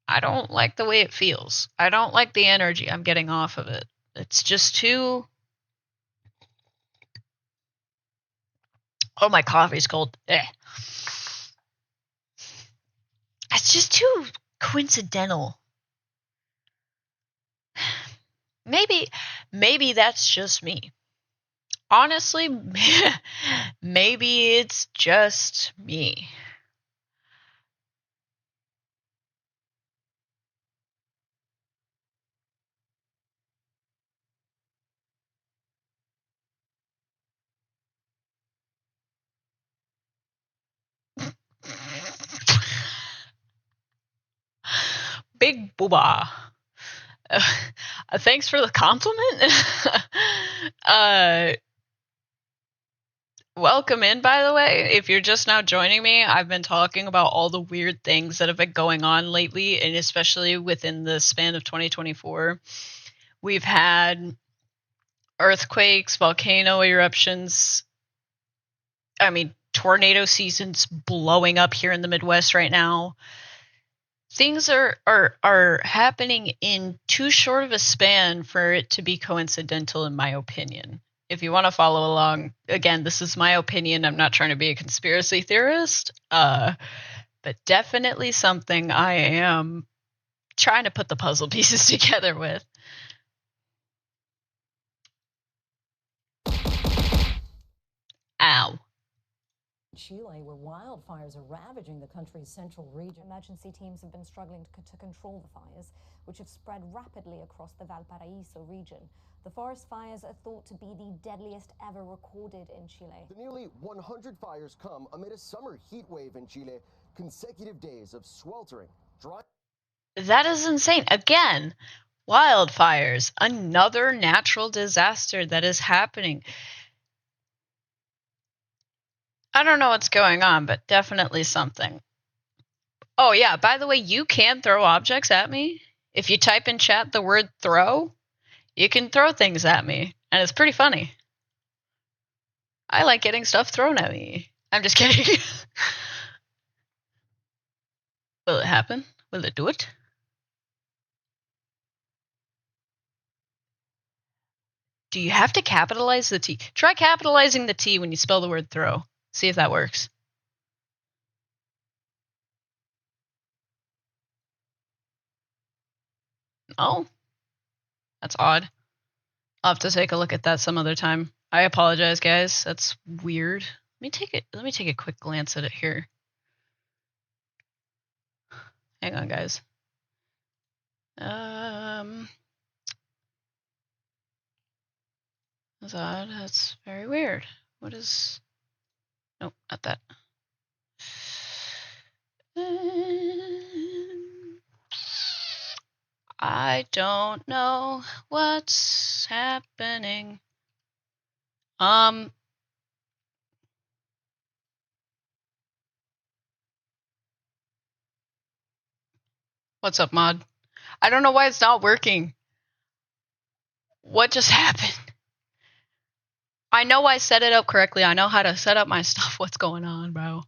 I don't like the way it feels. I don't like the energy I'm getting off of it. It's just too... Oh, my coffee's cold. It's just too coincidental. Maybe that's just me. Honestly, maybe it's just me. Big booba. Thanks for the compliment. Welcome in, by the way. If you're just now joining me, I've been talking about all the weird things that have been going on lately, and especially within the span of 2024. We've had earthquakes, volcano eruptions, tornado seasons blowing up here in the Midwest right now. Things are happening in too short of a span for it to be coincidental, in my opinion. If you want to follow along, again, this is my opinion. I'm not trying to be a conspiracy theorist, but definitely something I am trying to put the puzzle pieces together with. Ow. Chile, where wildfires are ravaging the country's central region. Emergency teams have been struggling to control the fires, which have spread rapidly across the Valparaiso region. The forest fires are thought to be the deadliest ever recorded in Chile. The nearly 100 fires come amid a summer heat wave in Chile, consecutive days of sweltering, dry. That is insane. Again, wildfires, another natural disaster that is happening. I don't know what's going on, but definitely something. Oh, yeah, by the way, you can throw objects at me. If you type in chat the word throw, you can throw things at me, and it's pretty funny. I like getting stuff thrown at me. I'm just kidding. Will it happen? Will it do it? Do you have to capitalize the T? Try capitalizing the T when you spell the word throw. See if that works. Oh, that's odd. I'll have to take a look at that some other time. I apologize, guys. That's weird. Let me take a quick glance at it here. Hang on, guys. That's odd. That's very weird. What is... Nope, not that. I don't know what's happening. What's up, mod? I don't know why it's not working. What just happened? I know I set it up correctly. I know how to set up my stuff. What's going on, bro?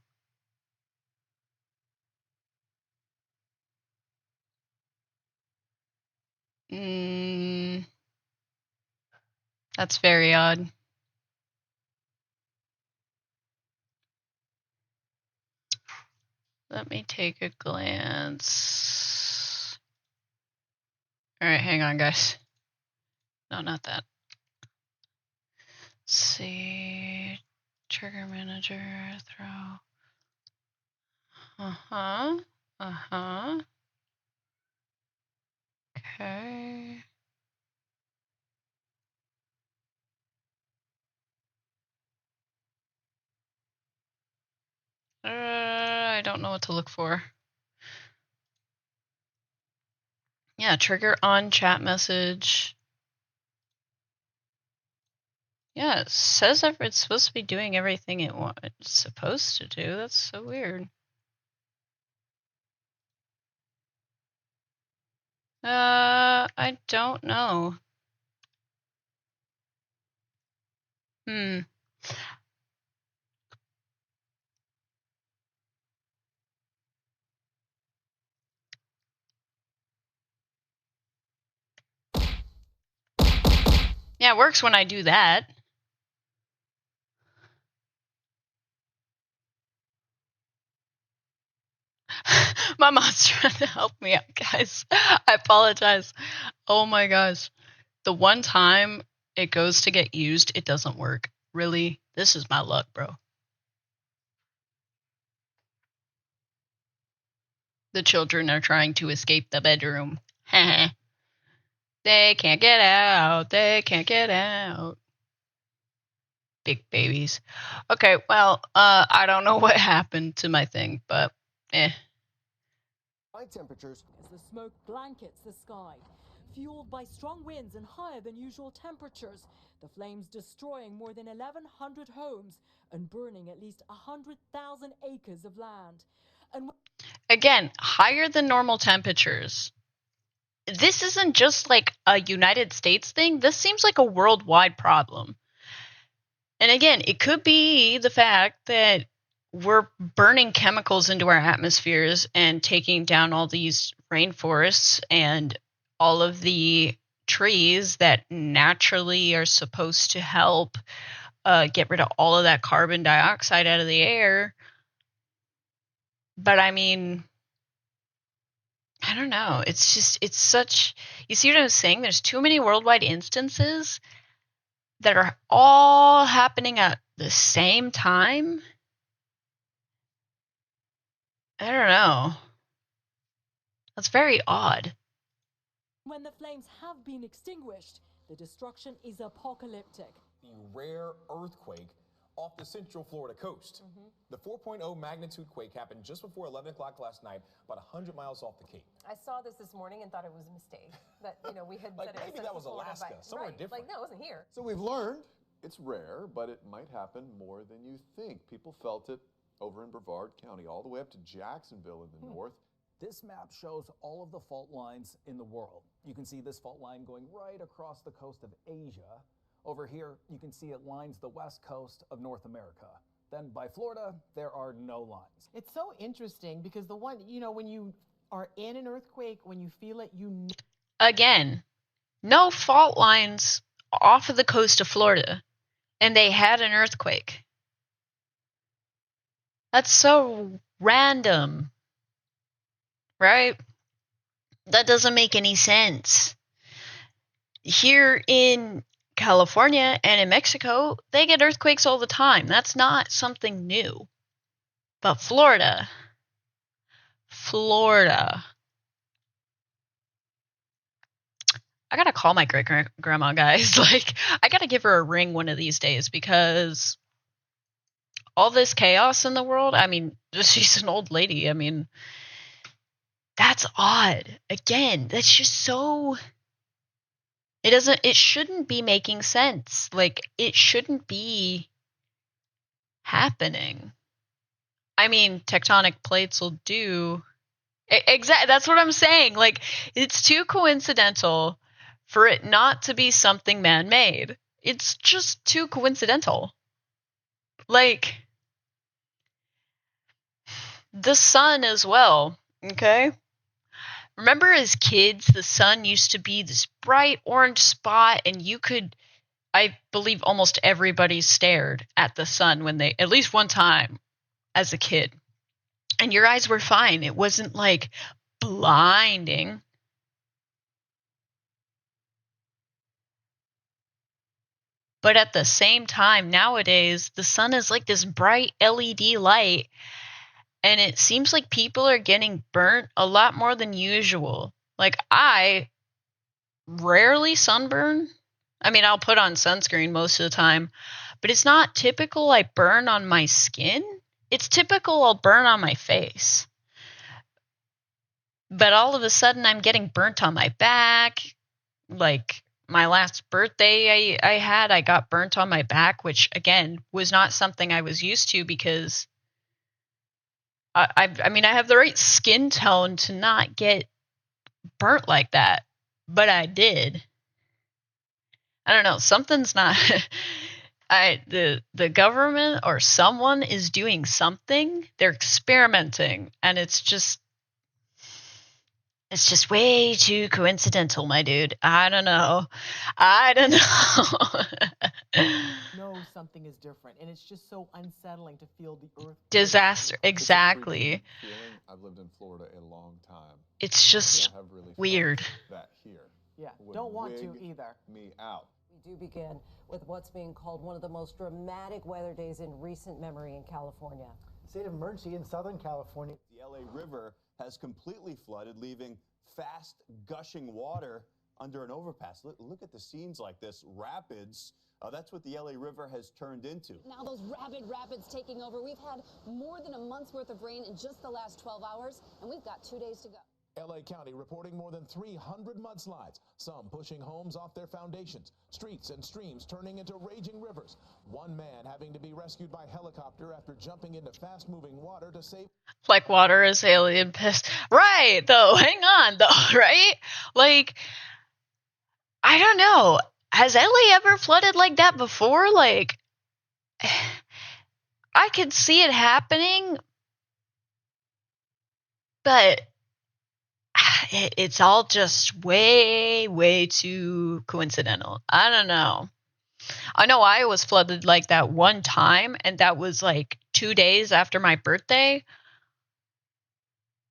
That's very odd. Let me take a glance. All right, hang on, guys. No, not that. Let's see. Trigger manager, throw. Okay. I don't know what to look for. Yeah, trigger on chat message. Yeah, it says it's supposed to be doing everything it's supposed to do. That's so weird. I don't know. Yeah, it works when I do that. My mom's trying to help me out, guys. I apologize. Oh my gosh. the one time it goes to get used, it doesn't work. Really? This is my luck, bro. The children are trying to escape the bedroom. They can't get out. They can't get out. Big babies. Okay, well, I don't know what happened to my thing, but High temperatures. As the smoke blankets the sky, fueled by strong winds and higher than usual temperatures, the flames destroying more than 1,100 homes and burning at least 100,000 acres of land. And again, higher than normal temperatures. This isn't just like a United States thing. This seems like a worldwide problem. And again, it could be the fact that we're burning chemicals into our atmospheres and taking down all these rainforests and all of the trees that naturally are supposed to help get rid of all of that carbon dioxide out of the air. But I mean, I don't know. It's just, it's such, you see what I'm saying? There's too many worldwide instances that are all happening at the same time. I don't know. That's very odd. when the flames have been extinguished, the destruction is apocalyptic. The rare earthquake off the central Florida coast. The 4.0 magnitude quake happened just before 11 o'clock last night, about 100 miles off the Cape. I saw this morning and thought it was a mistake. That, you know, we had Like said it maybe that was Alaska, somewhere different. Like, no, it wasn't here. So we've learned it's rare, but it might happen more than you think. People felt it over in Brevard County, all the way up to Jacksonville in the north. This map shows all of the fault lines in the world. You can see this fault line going right across the coast of Asia. Over here, you can see it lines the west coast of North America. Then by Florida, there are no lines. It's so interesting because the one, you know, when you are in an earthquake, when you feel it, you... Again, no fault lines off of the coast of Florida, and they had an earthquake. That's so random, right? That doesn't make any sense. Here in California and in Mexico, they get earthquakes all the time. That's not something new. But Florida. I gotta call my great-grandma, guys. Like, I gotta give her a ring one of these days because all this chaos in the world, I mean, she's an old lady. I mean, that's odd. Again, that's just so... It shouldn't be making sense. Like, it shouldn't be happening. I mean, tectonic plates will do... Exactly, that's what I'm saying. Like, it's too coincidental for it not to be something man-made. It's just too coincidental. Like, the sun as well, okay? Remember as kids, the sun used to be this bright orange spot, and you could, I believe almost everybody stared at the sun when they, at least one time as a kid. And your eyes were fine. It wasn't like blinding. But at the same time, nowadays, the sun is like this bright LED light, and it seems like people are getting burnt a lot more than usual. Like, I rarely sunburn. I mean, I'll put on sunscreen most of the time, but it's not typical I burn on my skin. It's typical I'll burn on my face. But all of a sudden, I'm getting burnt on my back. Like, my last birthday I had, I got burnt on my back, which, again, was not something I was used to because... I mean, I have the right skin tone to not get burnt like that, but I did. I don't know, something's not... the government or someone is doing something. They're experimenting, and it's just way too coincidental, my dude. I don't know. know something is different, and it's just so unsettling to feel the earth Disaster, exactly. Feeling. I've lived in Florida a long time. It's just I have really weird. That here. Yeah, would don't want to wig either. me out. We do begin with what's being called one of the most dramatic weather days in recent memory in California. State of emergency in Southern California. The LA River has completely flooded, leaving fast gushing water under an overpass. Look at the scenes like this, rapids. That's what the LA River has turned into. Now those rapid rapids taking over. We've had more than a month's worth of rain in just the last 12 hours, and we've got 2 days to go. LA County reporting more than 300 mudslides, some pushing homes off their foundations, streets and streams turning into raging rivers. One man having to be rescued by helicopter after jumping into fast-moving water to save. Like water is alien piss. Right, though. Hang on, though, right? Like, I don't know. Has LA ever flooded like that before? Like, I could see it happening, but it's all just way, way too coincidental. I don't know. I know I was flooded like that one time, and that was like 2 days after my birthday.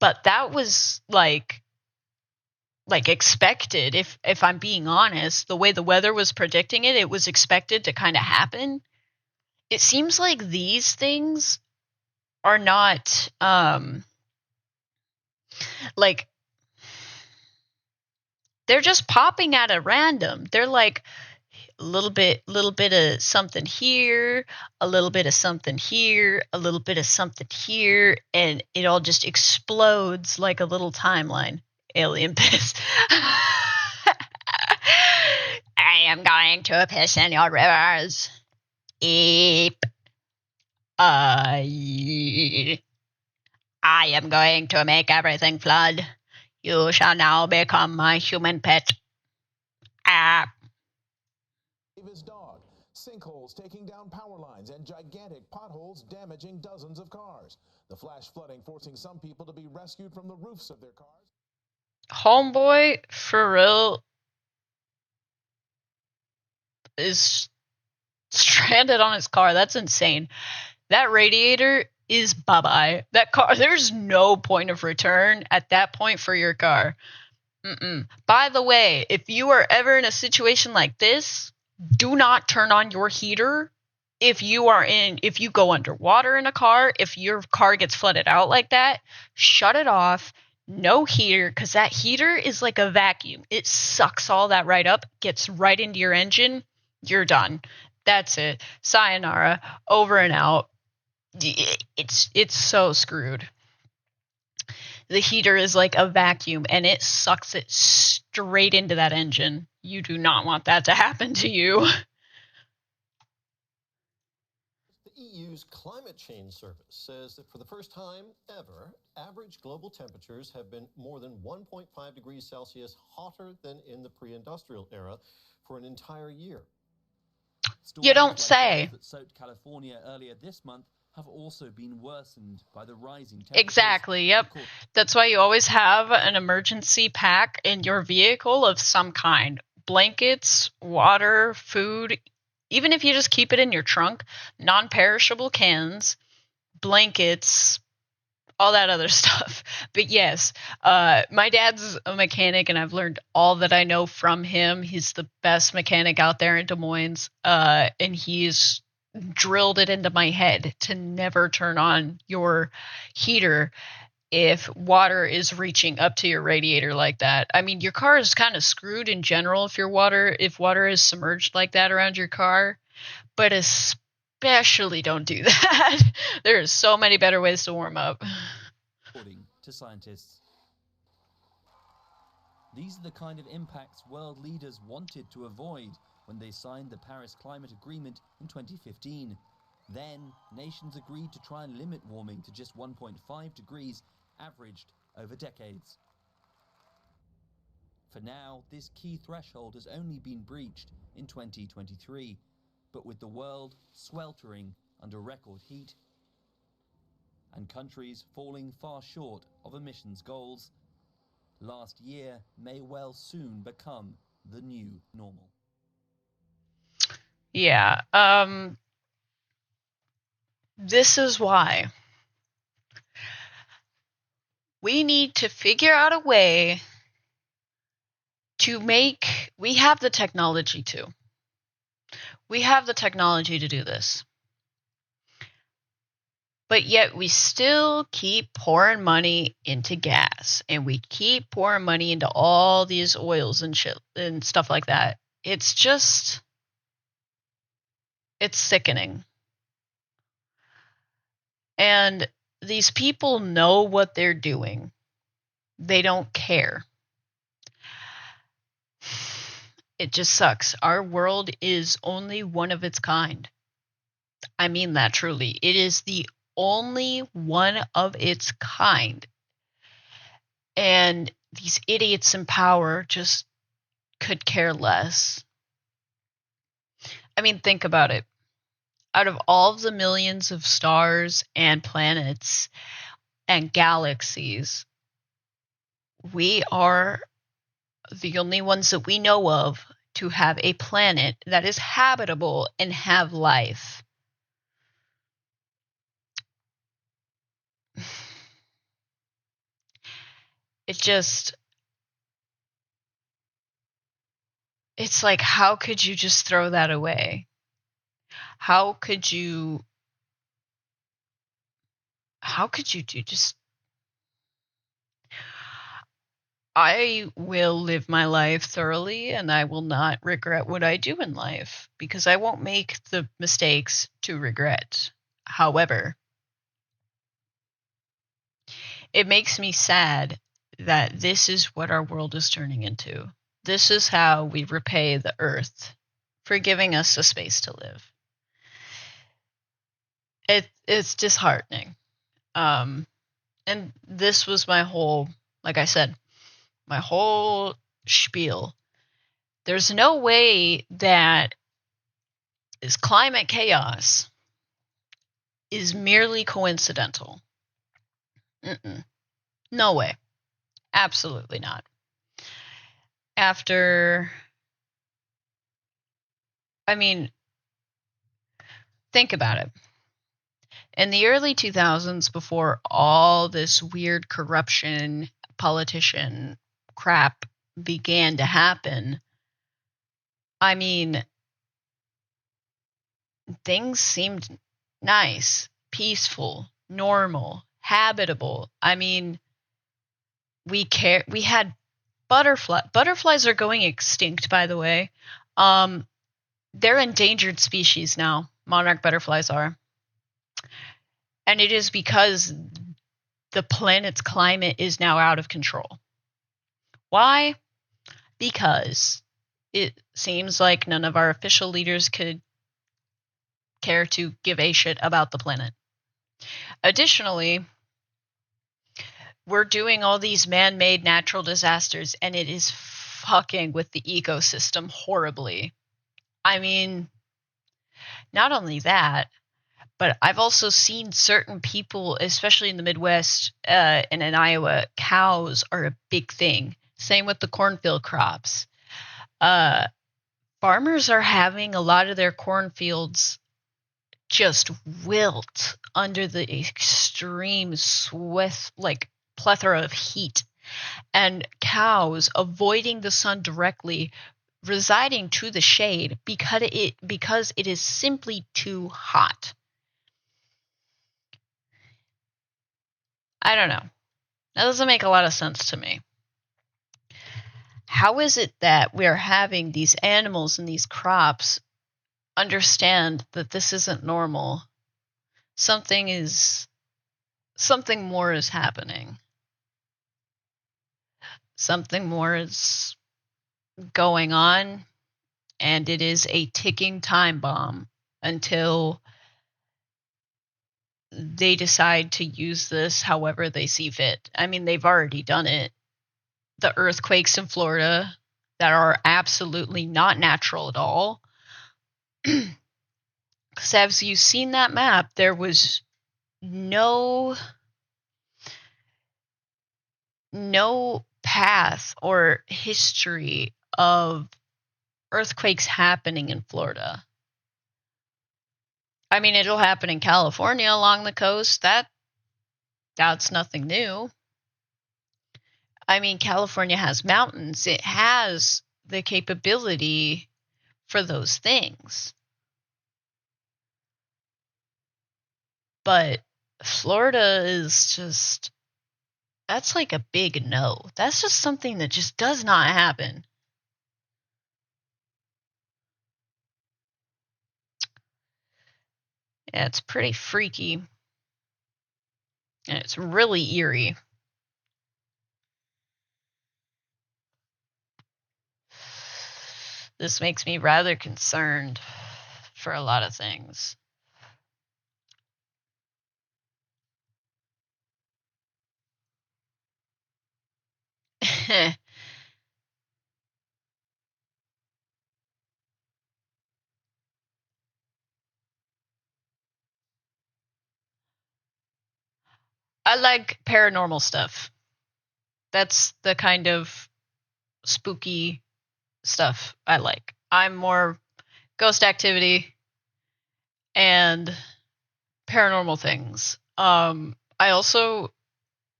But that was like expected. If I'm being honest, the way the weather was predicting it, it was expected to kind of happen. It seems like these things are not like they're just popping at a random. They're like a little bit of something here, a little bit of something here, a little bit of something here, and it all just explodes like a little timeline. Alien piss. I am going to piss in your rivers. Eep. I am going to make everything flood. You shall now become my human pet. Ah. His dog. Sinkholes taking down power lines and gigantic potholes damaging dozens of cars. The flash flooding forcing some people to be rescued from the roofs of their cars. Homeboy, for real, is stranded on his car. That's insane. That radiator is bye-bye. That car, there's no point of return at that point for your car. By the way, if you are ever in a situation like this, do not turn on your heater. If you go underwater in a car, if your car gets flooded out like that, shut it off. No heater, because that heater is like a vacuum. It sucks all that right up, gets right into your engine. You're done. That's it. Sayonara. Over and out. It's so screwed. The heater is like a vacuum, and it sucks it straight into that engine. You do not want that to happen to you. The EU's climate change service says that for the first time ever, average global temperatures have been more than 1.5 degrees Celsius hotter than in the pre-industrial era for an entire year. You don't say. That soaked California earlier this month have also been worsened by the rising temperatures. Exactly, yep. That's why you always have an emergency pack in your vehicle of some kind. Blankets, water, food, even if you just keep it in your trunk, non-perishable cans, blankets, all that other stuff. But yes, my dad's a mechanic, and I've learned all that I know from him. He's the best mechanic out there in Des Moines, and he's drilled it into my head to never turn on your heater if water is reaching up to your radiator like that. I mean, your car is kind of screwed in general if water is submerged like that around your car, but especially don't do that. There's so many better ways to warm up. According to scientists, these are the kind of impacts world leaders wanted to avoid when they signed the Paris Climate Agreement in 2015. Then, nations agreed to try and limit warming to just 1.5 degrees, averaged over decades. For now, this key threshold has only been breached in 2023, but with the world sweltering under record heat and countries falling far short of emissions goals, last year may well soon become the new normal. Yeah, this is why we need to figure out a way we have the technology to. We have the technology to do this. But yet we still keep pouring money into gas, and we keep pouring money into all these oils and shit and stuff like that. It's just, it's sickening. And these people know what they're doing. They don't care. It just sucks. Our world is only one of its kind. I mean that truly. It is the only one of its kind. And these idiots in power just could care less. I mean, think about it. Out of all of the millions of stars and planets and galaxies, we are the only ones that we know of to have a planet that is habitable and have life. It just, it's like, how could you just throw that away? How could you do just, I will live my life thoroughly and I will not regret what I do in life because I won't make the mistakes to regret. However, it makes me sad that this is what our world is turning into. This is how we repay the earth for giving us a space to live. It's disheartening. And this was my whole, like I said, my whole spiel. There's no way that this climate chaos is merely coincidental. No way. Absolutely not. Think about it. In the early 2000s, before all this weird corruption, politician crap began to happen, things seemed nice, peaceful, normal, habitable. We had butterflies are going extinct, by the way. They're endangered species now. Monarch butterflies are. And it is because the planet's climate is now out of control. Why? Because it seems like none of our official leaders could care to give a shit about the planet. Additionally, we're doing all these man-made natural disasters, and it is fucking with the ecosystem horribly. Not only that, but I've also seen certain people, especially in the Midwest and in Iowa, cows are a big thing. Same with the cornfield crops. Farmers are having a lot of their cornfields just wilt under the extreme plethora of heat. And cows avoiding the sun directly, residing to the shade because it is simply too hot. I don't know. That doesn't make a lot of sense to me. How is it that we're having these animals and these crops understand that this isn't normal? Something more is happening. Something more is going on, and it is a ticking time bomb until they decide to use this however they see fit. They've already done it. The earthquakes in Florida that are absolutely not natural at all. Because as you've seen that map, there was no path or history of earthquakes happening in Florida. It'll happen in California along the coast. That's nothing new. I mean, California has mountains. It has the capability for those things. But Florida is just, that's like a big no. That's just something that just does not happen. Yeah, it's pretty freaky. And it's really eerie. This makes me rather concerned for a lot of things. I like paranormal stuff. That's the kind of spooky stuff I like. I'm more ghost activity and paranormal things. I also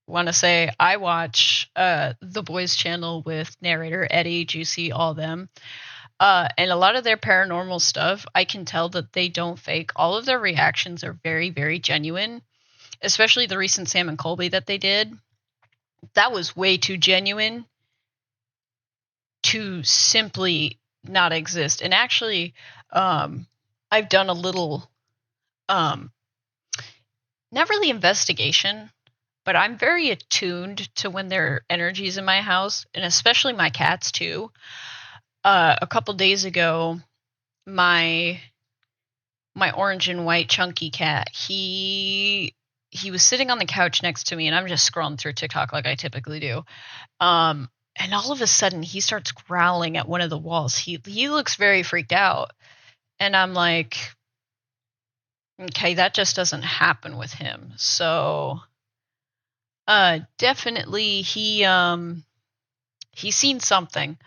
want to say I watch the Boys channel with narrator Eddie, Juicy, all them. And a lot of their paranormal stuff, I can tell that they don't fake. All of their reactions are very, very genuine, especially the recent Sam and Colby that they did. That was way too genuine to simply not exist. And actually, I've done a little, not really investigation, but I'm very attuned to when there are energies in my house, and especially my cats too. A couple days ago, my orange and white chunky cat, he was sitting on the couch next to me, and I'm just scrolling through TikTok like I typically do. And all of a sudden he starts growling at one of the walls. He looks very freaked out. And I'm like, okay, that just doesn't happen with him. So definitely he's seen something.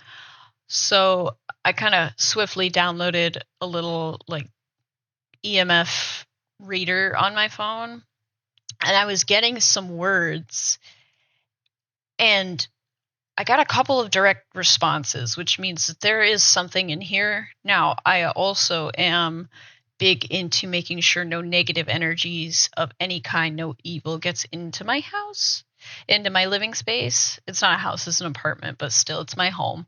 So I kind of swiftly downloaded a little like EMF reader on my phone, and I was getting some words, and I got a couple of direct responses, which means that there is something in here. Now, I also am big into making sure no negative energies of any kind, no evil gets into my house, into my living space. It's not a house, it's an apartment, but still, it's my home.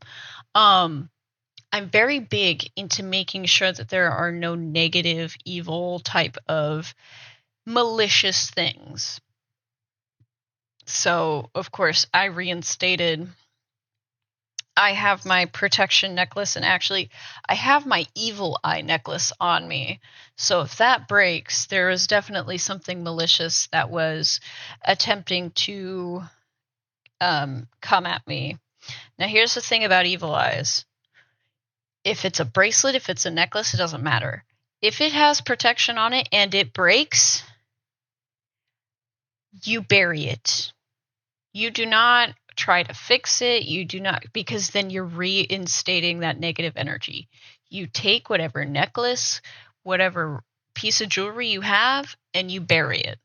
I'm very big into making sure that there are no negative, evil type of malicious things. So, of course, I reinstated. I have my protection necklace, and actually, I have my evil eye necklace on me. So if that breaks, there is definitely something malicious that was attempting to come at me. Now, here's the thing about evil eyes. If it's a bracelet, if it's a necklace, it doesn't matter. If it has protection on it and it breaks, you bury it. You do not try to fix it. You do not, because then you're reinstating that negative energy. You take whatever necklace, whatever piece of jewelry you have, and you bury it.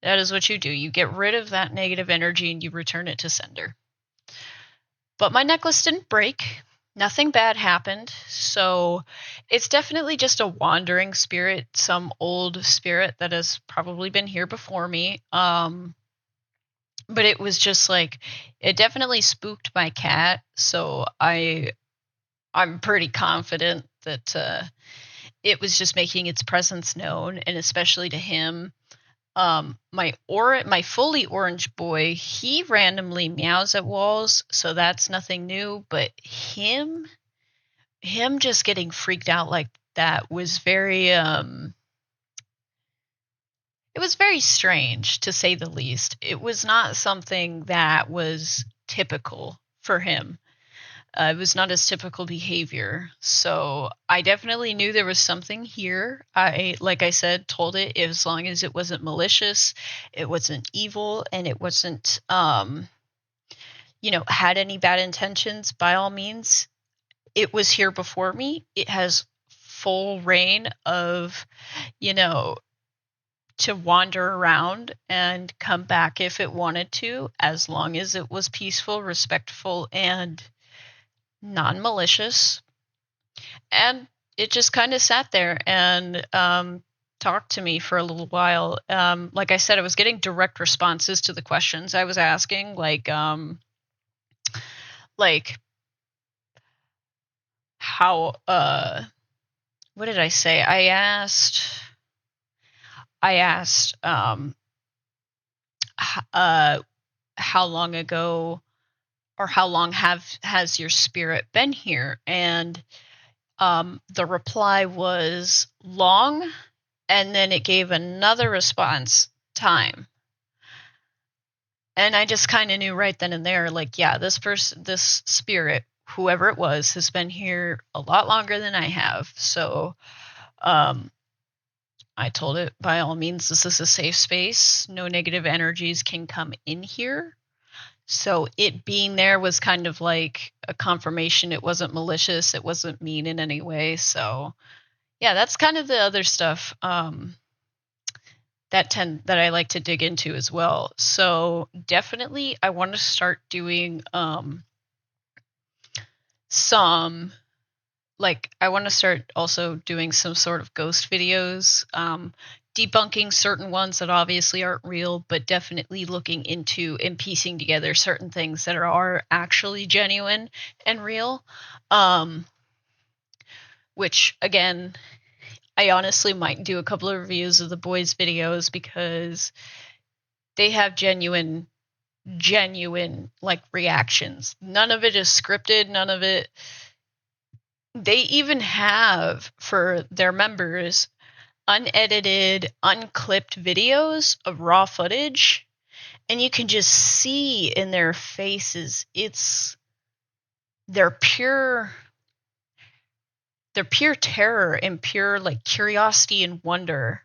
That is what you do. You get rid of that negative energy and you return it to sender. But my necklace didn't break. Nothing bad happened. So it's definitely just a wandering spirit, some old spirit that has probably been here before me. But it was just like, it definitely spooked my cat. So I'm pretty confident that it was just making its presence known, and especially to him. My fully orange boy, he randomly meows at walls, so that's nothing new. But him just getting freaked out like that was very it was very strange, to say the least. It was not something that was typical for him. It was not his typical behavior. So I definitely knew there was something here. Like I said, told it, as long as it wasn't malicious, it wasn't evil, and it wasn't, had any bad intentions, by all means. It was here before me. It has full reign of, to wander around and come back if it wanted to, as long as it was peaceful, respectful, and non-malicious. And it just kind of sat there and talked to me for a little while. Like I said, I was getting direct responses to the questions I was asking, like how what did I say? I asked how long ago or how long has your spirit been here? And the reply was long, and then it gave another response, time. And I just kind of knew right then and there, like, yeah, this spirit, whoever it was, has been here a lot longer than I have. So I told it, by all means, this is a safe space. No negative energies can come in here. So it being there was kind of like a confirmation it wasn't malicious, it wasn't mean in any way. So yeah, that's kind of the other stuff that I like to dig into as well. So definitely I want to start doing some, like, I want to start also doing some sort of ghost videos, debunking certain ones that obviously aren't real, but definitely looking into and piecing together certain things that are actually genuine and real. Which, again, I honestly might do a couple of reviews of the boys' videos because they have genuine like reactions. None of it is scripted, none of it. They even have, for their members, unedited, unclipped videos of raw footage, and you can just see in their faces, they're pure terror and pure, like, curiosity and wonder,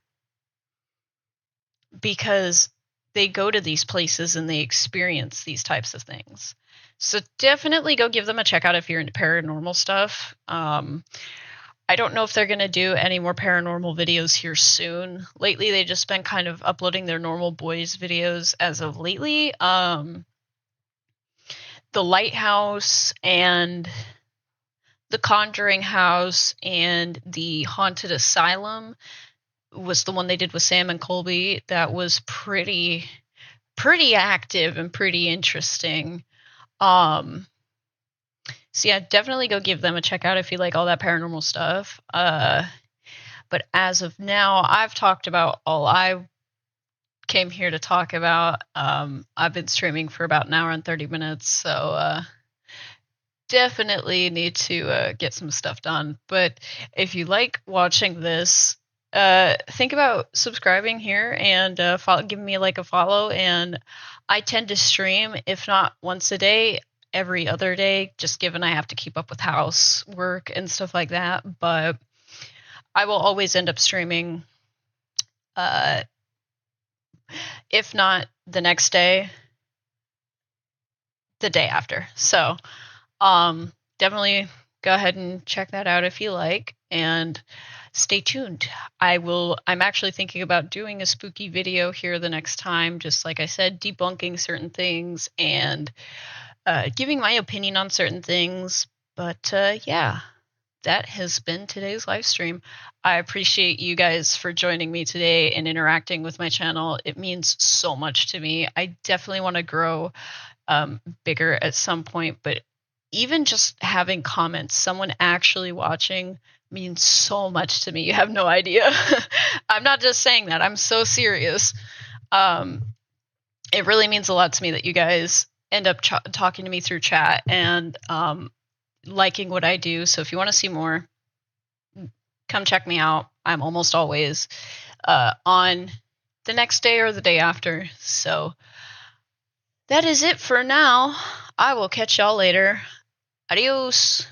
because they go to these places and they experience these types of things. So definitely go give them a check out if you're into paranormal stuff. I don't know if they're going to do any more paranormal videos here soon. Lately, they've just been kind of uploading their normal boys videos as of lately. The Lighthouse and the Conjuring House and the Haunted Asylum was the one they did with Sam and Colby. That was pretty active and pretty interesting. So yeah, definitely go give them a check out if you like all that paranormal stuff. But as of now, I've talked about all I came here to talk about. I've been streaming for about an hour and 30 minutes, so definitely need to get some stuff done. But if you like watching this, think about subscribing here and giving me a follow. And I tend to stream, if not once a day, every other day, just given I have to keep up with housework and stuff like that. But I will always end up streaming, if not the next day, the day after. So definitely go ahead and check that out if you like, and stay tuned. I'm actually thinking about doing a spooky video here the next time, just like I said, debunking certain things and giving my opinion on certain things. But yeah, that has been today's live stream. I appreciate you guys for joining me today and interacting with my channel. It means so much to me. I definitely want to grow bigger at some point, but even just having comments, someone actually watching, means so much to me. You have no idea. I'm not just saying that. I'm so serious. It really means a lot to me that you guys end up talking to me through chat and liking what I do. So if you want to see more, come check me out. I'm almost always on the next day or the day after. So that is it for now. I will catch y'all later. Adios.